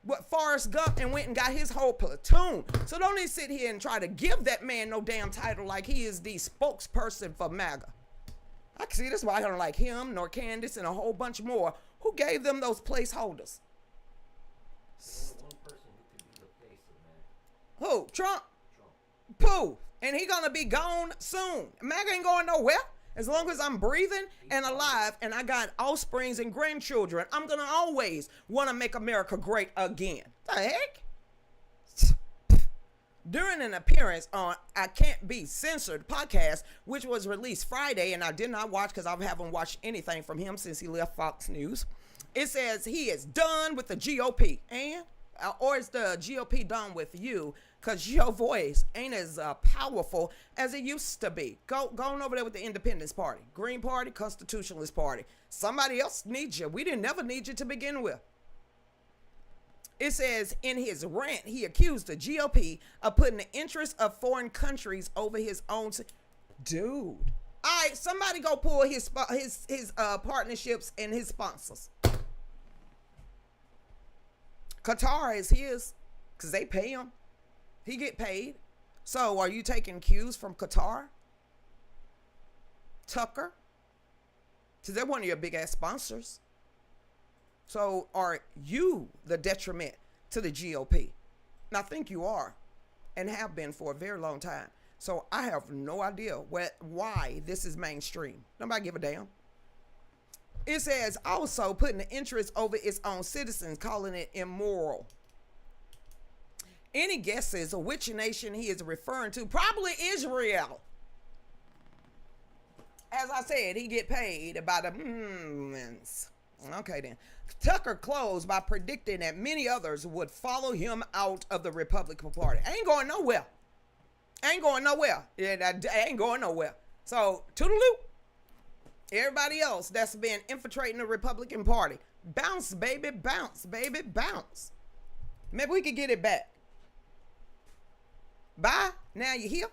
what Forrest Gump and went and got his whole platoon. So don't even sit here and try to give that man no damn title like he is the spokesperson for MAGA. I can see that's why I don't like him, nor Candace, and a whole bunch more. Who gave them those placeholders? One person who could be the face of MAGA. Who? Trump? Trump. Pooh. And he gonna be gone soon. MAGA ain't going nowhere. As long as I'm breathing and alive and I got offsprings and grandchildren, I'm gonna always want to make America great again. The heck? During an appearance on I Can't Be Censored podcast, which was released Friday, and I did not watch because I haven't watched anything from him since he left Fox News, it says he is done with the GOP. And or is the GOP done with you? Because your voice ain't as powerful as it used to be. Go on over there with the Independence Party, Green Party, Constitutionalist Party. Somebody else needs you. We didn't never need you to begin with. It says in his rant, he accused the GOP of putting the interests of foreign countries over his own. Dude. All right, somebody go pull his partnerships and his sponsors. Qatar is his because they pay him. He get paid. So are you taking cues from Qatar? Tucker? Because they're one of your big ass sponsors. So are you the detriment to the GOP? And I think you are and have been for a very long time. So I have no idea why this is mainstream. Nobody give a damn. It says also putting the interest over its own citizens, calling it immoral. Any guesses of which nation he is referring to? Probably Israel. As I said, he get paid by the Okay then. Tucker closed by predicting that many others would follow him out of the Republican Party. Ain't going nowhere. Ain't going nowhere. Ain't going nowhere. So, toodaloo. Everybody else that's been infiltrating the Republican Party, bounce, baby, bounce, baby, bounce. Maybe we could get it back. Bye. Now you here.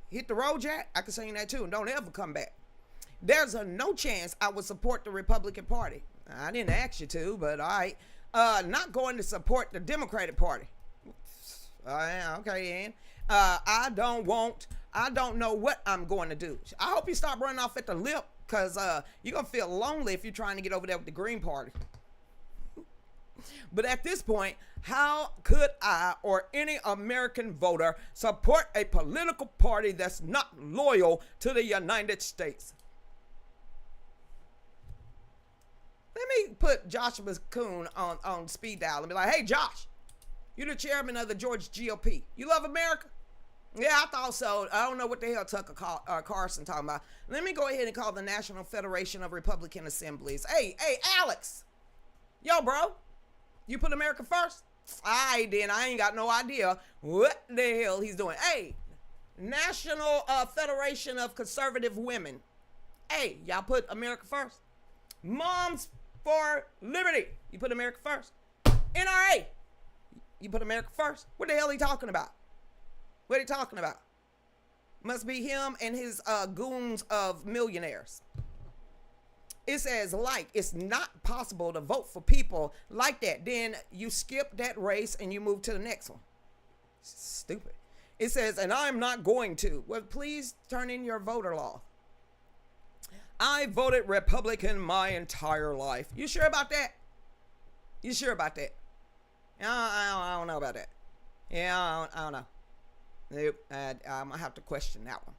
Hit the road, Jack. I can sing that too. And don't ever come back. There's no chance I would support the Republican Party. I didn't ask you to, but all right. Not going to support the Democratic Party. Okay, Ann. I don't know what I'm going to do. I hope you stop running off at the lip, because you're going to feel lonely if you're trying to get over there with the Green Party. But at this point, how could I or any American voter support a political party that's not loyal to the United States? Let me put Joshua Kuhn on speed dial and be like, hey, Josh, you're the chairman of the Georgia GOP. You love America? Yeah, I thought so. I don't know what the hell Tucker Carlson talking about. Let me go ahead and call the National Federation of Republican Assemblies. Hey, Alex. Yo, bro. You put America first? All right, then. I ain't got no idea what the hell he's doing. Hey, National Federation of Conservative Women. Hey, y'all put America first? Moms for Liberty. You put America first. NRA. You put America first. What the hell are he talking about? What are you talking about? Must be him and his goons of millionaires. It says, it's not possible to vote for people like that. Then you skip that race and you move to the next one. Stupid. It says, and I'm not going to. Well, please turn in your voter law. I voted Republican my entire life. You sure about that? You sure about that? I don't know about that. Yeah, I don't know. Nope, I'm going to have to question that one.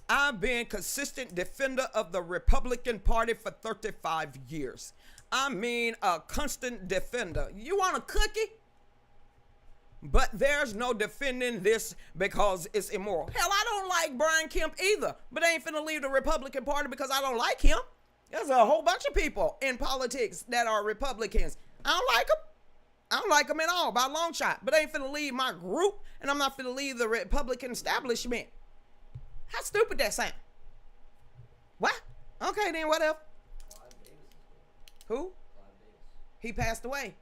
I've been consistent defender of the Republican Party for 35 years. I mean, a constant defender. You want a cookie? But there's no defending this because it's immoral. Hell, I don't like Brian Kemp either, but I ain't finna leave the Republican Party because I don't like him. There's a whole bunch of people in politics that are Republicans. I don't like them. I don't like them at all by a long shot, but I ain't finna leave my group, and I'm not finna leave the Republican establishment. How stupid that sound? What? Okay, then whatever. Clive Davis is Who? Clive Davis. He passed away.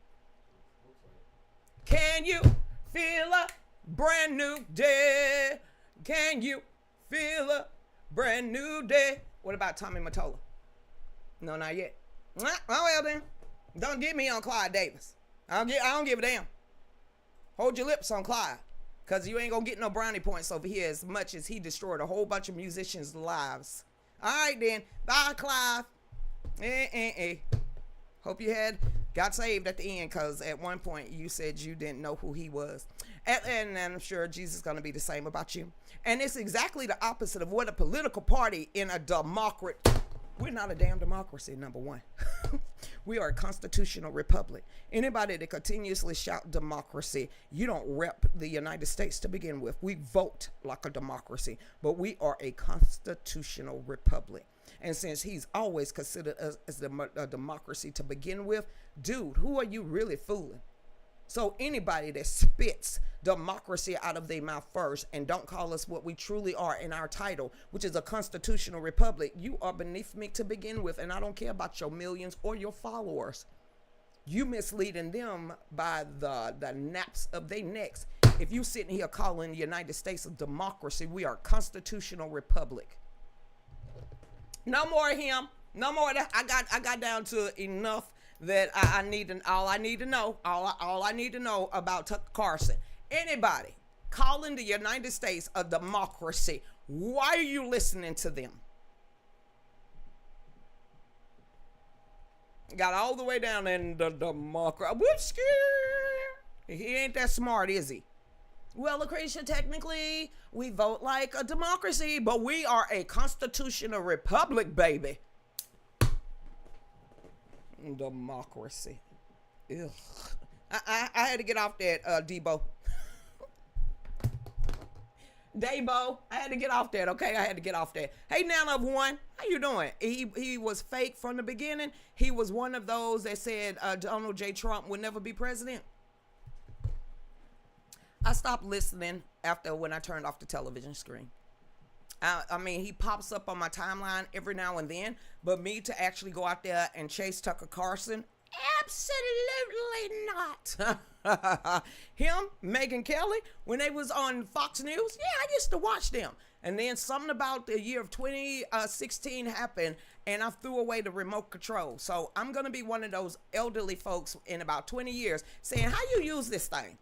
Looks like. Can you feel a brand new day? Can you feel a brand new day? What about Tommy Mottola? No, not yet. Oh, well then. Don't get me on Clyde Davis. I don't give a damn. Hold your lips on Clyde. Because you ain't going to get no brownie points over here as much as he destroyed a whole bunch of musicians' lives. All right, then. Bye, Clive. Hope you got saved at the end, because at one point you said you didn't know who he was. And I'm sure Jesus is going to be the same about you. And it's exactly the opposite of what a political party in a democracy. We're not a damn democracy, number one. We are a constitutional republic. Anybody that continuously shout democracy, you don't rep the United States to begin with. We vote like a democracy, but we are a constitutional republic. And since he's always considered us as a democracy to begin with, dude, who are you really fooling? So anybody that spits democracy out of their mouth first and don't call us what we truly are in our title, which is a constitutional republic, you are beneath me to begin with. And I don't care about your millions or your followers. You misleading them by the naps of their necks. If you sitting here calling the United States a democracy, we are a constitutional republic. No more of him. No more of that. I got down to enough that I need all I need to know about Tucker Carlson. Anybody calling the United States a democracy, why are you listening to them? Got all the way down in the democracy. He ain't that smart, is he? Well, Lucretia, technically, we vote like a democracy, but we are a constitutional republic, baby. Democracy. Ugh. I had to get off that, Debo. Debo, I had to get off that, okay? I had to get off that. Hey, now of one, how you doing? He was fake from the beginning. He was one of those that said Donald J. Trump would never be president. I stopped listening after when I turned off the television screen. I mean, he pops up on my timeline every now and then, but me to actually go out there and chase Tucker Carlson, absolutely not. Him, Megyn Kelly, when they was on Fox News, yeah, I used to watch them. And then something about the year of 2016 happened, and I threw away the remote control. So I'm going to be one of those elderly folks in about 20 years saying, how you use this thing?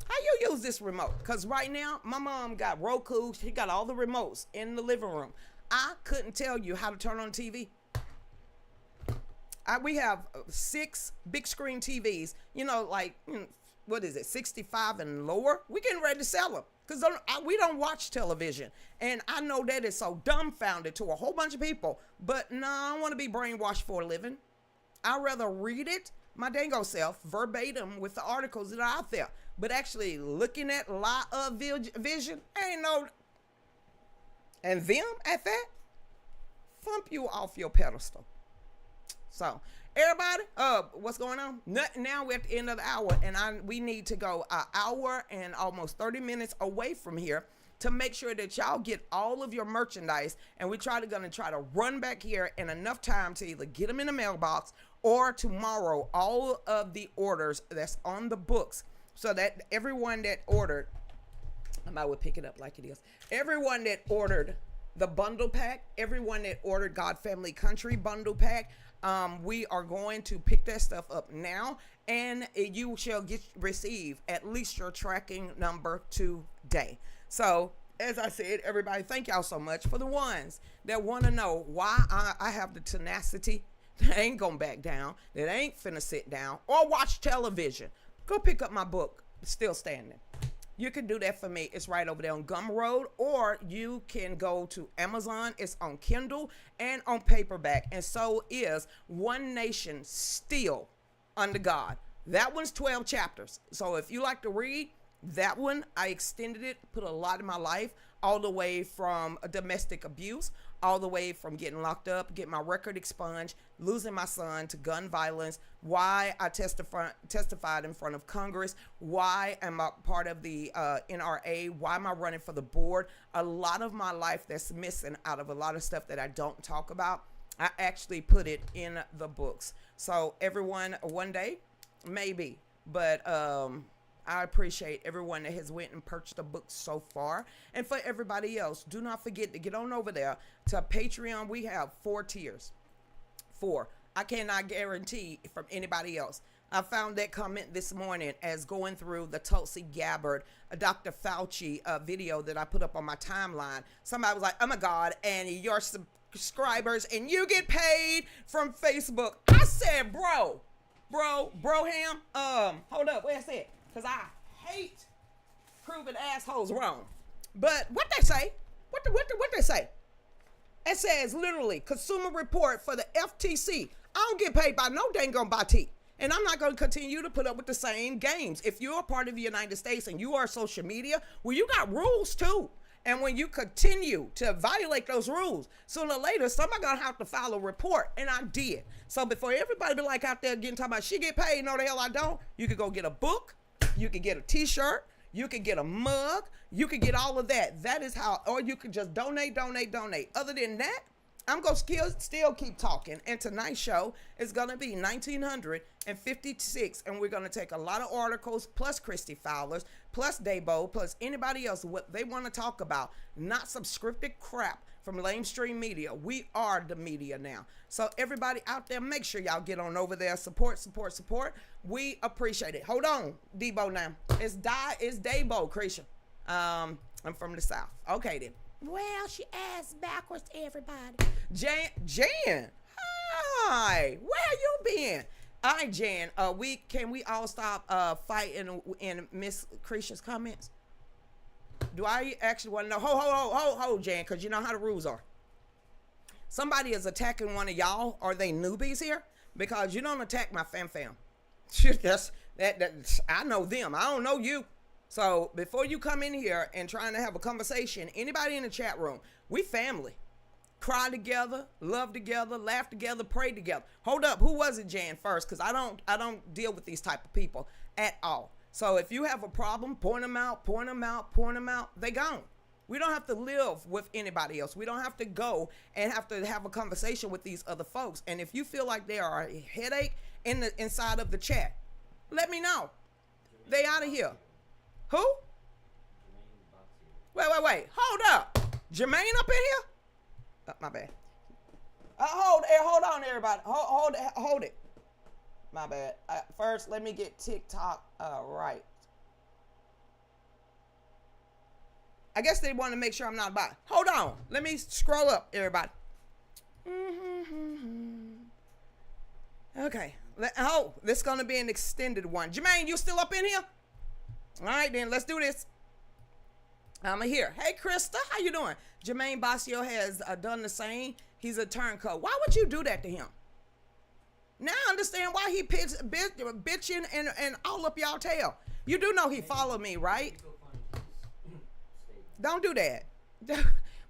How you use this remote? Because right now, my mom got Roku. She got all the remotes in the living room. I couldn't tell you how to turn on TV. We have 6 big screen TVs, what is it, 65 and lower? We're getting ready to sell them because we don't watch television. And I know that is so dumbfounded to a whole bunch of people. But no, I don't want to be brainwashed for a living. I'd rather read it, my dango self, verbatim with the articles that are out there. But actually looking at live vision, ain't no. And them at that, thump you off your pedestal. So, everybody, what's going on? Now we're at the end of the hour, and we need to go an hour and almost 30 minutes away from here to make sure that y'all get all of your merchandise, and we're gonna try to run back here in enough time to either get them in the mailbox or tomorrow, all of the orders that's on the books, so that everyone that ordered, I would pick it up like it is, everyone that ordered the bundle pack, everyone that ordered God Family Country bundle pack, we are going to pick that stuff up now, and you shall receive at least your tracking number today. So, as I said, everybody, thank y'all so much. For the ones that want to know why I have the tenacity that ain't gonna back down, that ain't finna sit down or watch television, go pick up my book, Still Standing. You can do that for me. It's right over there on Gumroad, or you can go to Amazon. It's on Kindle and on paperback. And so is One Nation Still Under God. That one's 12 chapters. So if you like to read, that one, I extended it, put a lot of my life, all the way from domestic abuse, all the way from getting locked up, getting my record expunged, losing my son, to gun violence, why I testified in front of Congress, why am I part of the NRA, why am I running for the board. A lot of my life that's missing out of a lot of stuff that I don't talk about, I actually put it in the books. So everyone, one day, maybe, but I appreciate everyone that has went and purchased the book so far. And for everybody else, do not forget to get on over there to Patreon. We have 4 tiers. 4. I cannot guarantee from anybody else. I found that comment this morning as going through the Tulsi Gabbard, Dr. Fauci video that I put up on my timeline. Somebody was like, oh my God, Annie, your subscribers and you get paid from Facebook. I said, broham, hold up, where's that? Because I hate proving assholes wrong. But what they say, what they say? It says literally, Consumer Report for the FTC. I don't get paid by no dang gonna buy tea. And I'm not going to continue to put up with the same games. If you're a part of the United States and you are social media, well, you got rules too. And when you continue to violate those rules, sooner or later, somebody's going to have to file a report. And I did. So before everybody be like out there getting talking about, she get paid, no the hell I don't. You could go get a book. You could get a t-shirt. You could get a mug. You could get all of that. That is how, or you could just donate. Other than that, I'm going to still keep talking. And tonight's show is going to be 1956. And we're going to take a lot of articles, plus Christy Fowler's, plus Dabo, plus anybody else, what they want to talk about. Not some scripted crap from lamestream media. We are the media now. So everybody out there, make sure y'all get on over there. Support. We appreciate it. Hold on, Debo now. It's Dabo, Krisha. I'm from the South. Okay then. Well, she asked backwards to everybody. Jan, hi. Where you been? All right, Jan. Can we all stop fighting in Miss Krisha's comments? Do I actually want to know? Hold, Jan, because you know how the rules are. Somebody is attacking one of y'all. Are they newbies here? Because you don't attack my fam. That's I know them. I don't know you. So before you come in here and trying to have a conversation, anybody in the chat room, we family. Cry together, love together, laugh together, pray together. Hold up, who was it, Jan, first? Because I don't deal with these type of people at all. So if you have a problem, point them out. They gone. We don't have to live with anybody else. We don't have to go and have to have a conversation with these other folks. And if you feel like they are a headache inside of the chat, let me know. They out of here. Who? Wait. Hold up. Jermaine up in here? Oh, my bad. Hold on, everybody. Hold it. My bad. First, let me get TikTok right. I guess they want to make sure I'm not by. Hold on. Let me scroll up, everybody. Okay. This is going to be an extended one. Jermaine, you still up in here? All right, then. Let's do this. I'm here. Hey, Krista. How you doing? Jermaine Basio has done the same. He's a turncoat. Why would you do that to him? Now I understand why he bitching and all up y'all tail. You do know he followed me, right? Don't do that.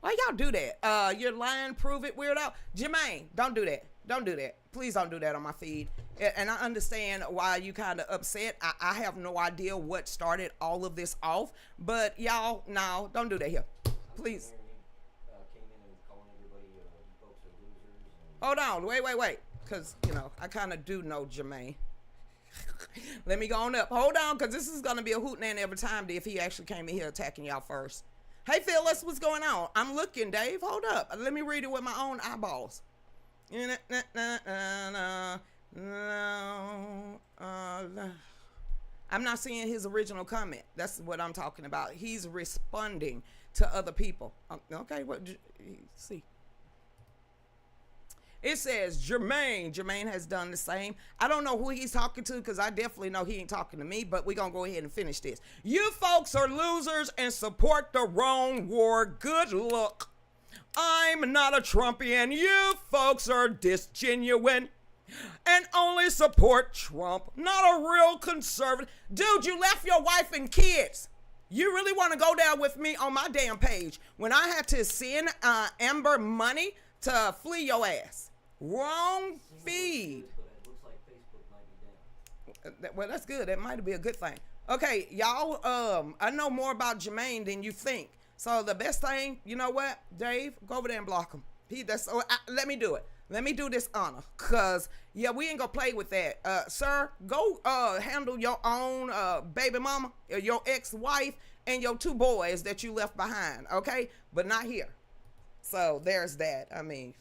Why y'all do that? You're lying, prove it, weirdo. Jermaine, don't do that. Don't do that. Please don't do that on my feed. And I understand why you kind of upset. I have no idea what started all of this off. But y'all, no, don't do that here. Please. Hold on. Wait. Because, I kind of do know Jermaine. Let me go on up. Hold on, because this is going to be a hootenanny every time if he actually came in here attacking y'all first. Hey, Phyllis, what's going on? I'm looking, Dave. Hold up. Let me read it with my own eyeballs. I'm not seeing his original comment. That's what I'm talking about. He's responding to other people. Okay, see. It says Jermaine. Jermaine has done the same. I don't know who he's talking to because I definitely know he ain't talking to me, but we're going to go ahead and finish this. You folks are losers and support the wrong war. Good luck. I'm not a Trumpian. You folks are disgenuine and only support Trump, not a real conservative. Dude, you left your wife and kids. You really want to go there with me on my damn page when I had to send Amber money to flee your ass? Wrong feed. But it looks like Facebook might be down. Well, that's good. That might be a good thing. Okay, y'all. I know more about Jermaine than you think. So the best thing, you know what, Dave, go over there and block him. Let me do it. Let me do this honor, cause yeah, we ain't gonna play with that. Sir, go handle your own baby mama, your ex-wife, and your 2 boys that you left behind. Okay, but not here. So there's that. I mean,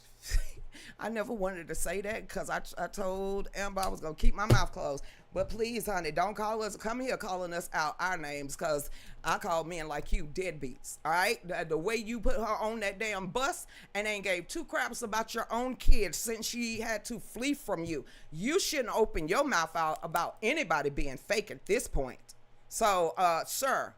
I never wanted to say that because I told Amber I was going to keep my mouth closed. But please, honey, don't come here calling us out our names, because I call men like you deadbeats, all right? The way you put her on that damn bus and ain't gave 2 craps about your own kids since she had to flee from you. You shouldn't open your mouth out about anybody being fake at this point. So, sir,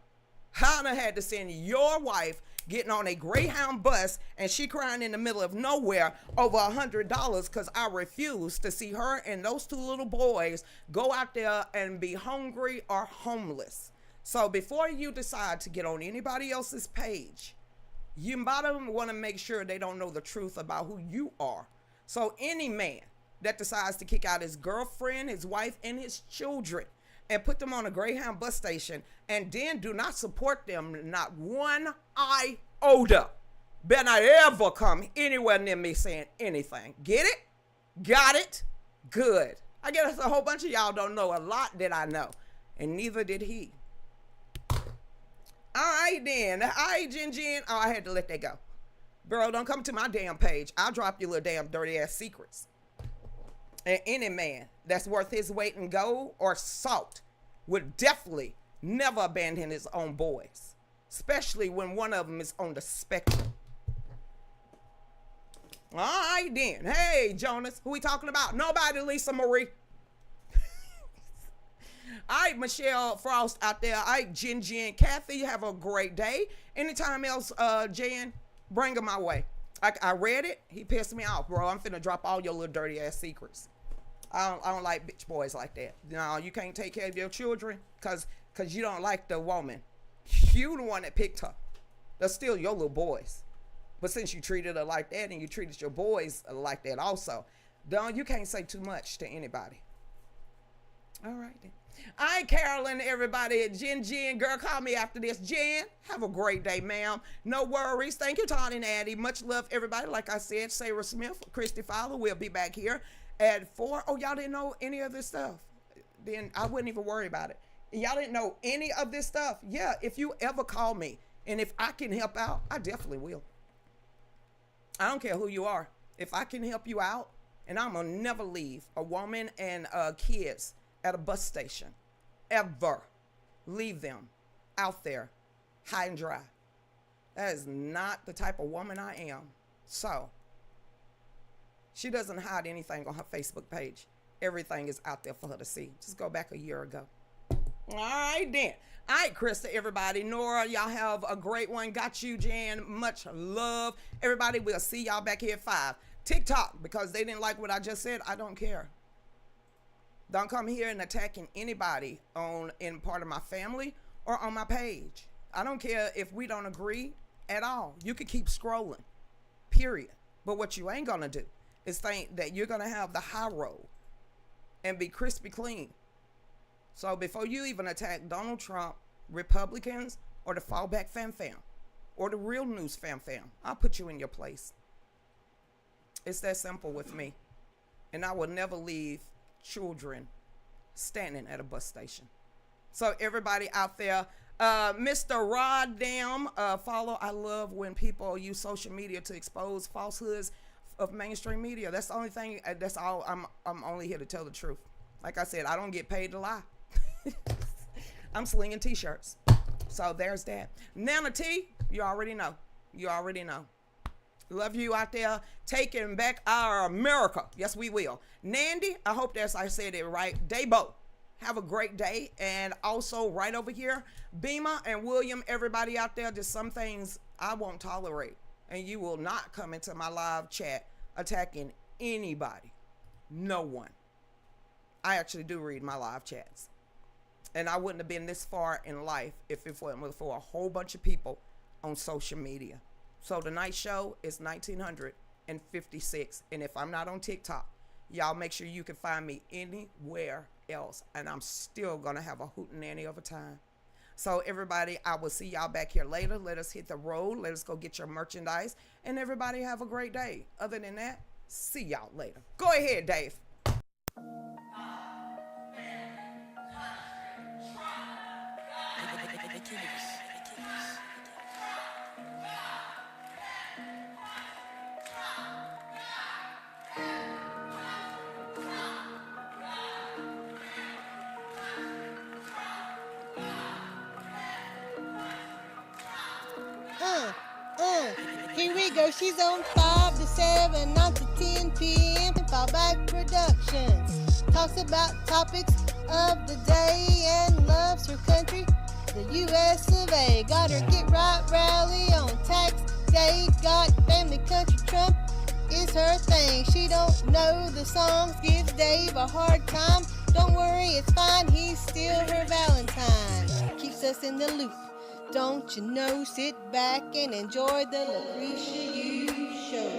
Hannah had to send your wife getting on a Greyhound bus and she crying in the middle of nowhere over $100 because I refused to see her and those 2 little boys go out there and be hungry or homeless. So before you decide to get on anybody else's page, you might want to make sure they don't know the truth about who you are. So any man that decides to kick out his girlfriend, his wife, and his children and put them on a Greyhound bus station and then do not support them, not one iota, better not ever come anywhere near me saying anything. Get it? Got it? Good. I guess a whole bunch of y'all don't know a lot that I know, and neither did he. All right then. All right, Jen. Oh, I had to let that go. Bro, don't come to my damn page. I'll drop your little damn dirty ass secrets. And any man that's worth his weight in gold or salt would definitely never abandon his own boys, especially when one of them is on the spectrum. All right then. Hey, Jonas, who we talking about? Nobody, Lisa Marie. All right, Michelle Frost out there. All right, Jen, Kathy, have a great day. Anytime else, Jen, bring them my way. I read it. He pissed me off, bro. I'm finna drop all your little dirty ass secrets. I don't like bitch boys like that. No, you can't take care of your children because you don't like the woman. You the one that picked her. They're still your little boys. But since you treated her like that and you treated your boys like that also, you can't say too much to anybody. All right then. All right, Carolyn, everybody. Jen, girl, call me after this. Jen, have a great day, ma'am. No worries. Thank you, Tony and Addie. Much love, everybody. Like I said, Sarah Smith, Christy Fowler will be back here at 4. Oh, y'all didn't know any of this stuff? Then I wouldn't even worry about it. Y'all didn't know any of this stuff? Yeah, if you ever call me and if I can help out, I definitely will. I don't care who you are. If I can help you out, and I'm going to never leave a woman and kids at a bus station, ever leave them out there high and dry. That is not the type of woman I am. So, she doesn't hide anything on her Facebook page. Everything is out there for her to see. Just go back a year ago. All right, then. All right, Krista, everybody. Nora, y'all have a great one. Got you, Jan. Much love. Everybody, we'll see y'all back here at 5. TikTok, because they didn't like what I just said, I don't care. Don't come here and attacking anybody in part of my family or on my page. I don't care if we don't agree at all. You could keep scrolling, period. But what you ain't going to do is think that you're going to have the high road and be crispy clean. So before you even attack Donald Trump, Republicans, or the fallback fam, or the real news fam, I'll put you in your place. It's that simple with me. And I will never leave children standing at a bus station. So everybody out there, Mr. Rod Dam, follow. I love when people use social media to expose falsehoods of mainstream media. That's the only thing. That's all. I'm only here to tell the truth. Like I said, I don't get paid to lie. I'm slinging t-shirts. So there's that. Nana T, you already know. You already know. Love you out there taking back our America. Yes, we will. Nandy, I hope I said it right. Dabo, have a great day. And also right over here, Beamer and William, everybody out there, just some things I won't tolerate. And you will not come into my live chat attacking anybody. No one. I actually do read my live chats. And I wouldn't have been this far in life if it wasn't for a whole bunch of people on social media. So tonight's show is 1956. And if I'm not on TikTok, y'all make sure you can find me anywhere else. And I'm still going to have a hootenanny of a time. So everybody, I will see y'all back here later. Let us hit the road. Let us go get your merchandise. And everybody have a great day. Other than that, see y'all later. Go ahead, Dave. Here we go. She's on 5 to 7, 9 to 10 p.m. Fallback Productions. Talks about topics of the day and loves her country, the U.S. of A. Got her Get Right rally on tax day. Got family country Trump is her thing. She don't know the songs, gives Dave a hard time. Don't worry, it's fine. He's still her Valentine. Keeps us in the loop. Don't you know, sit back and enjoy the Lucretia U show.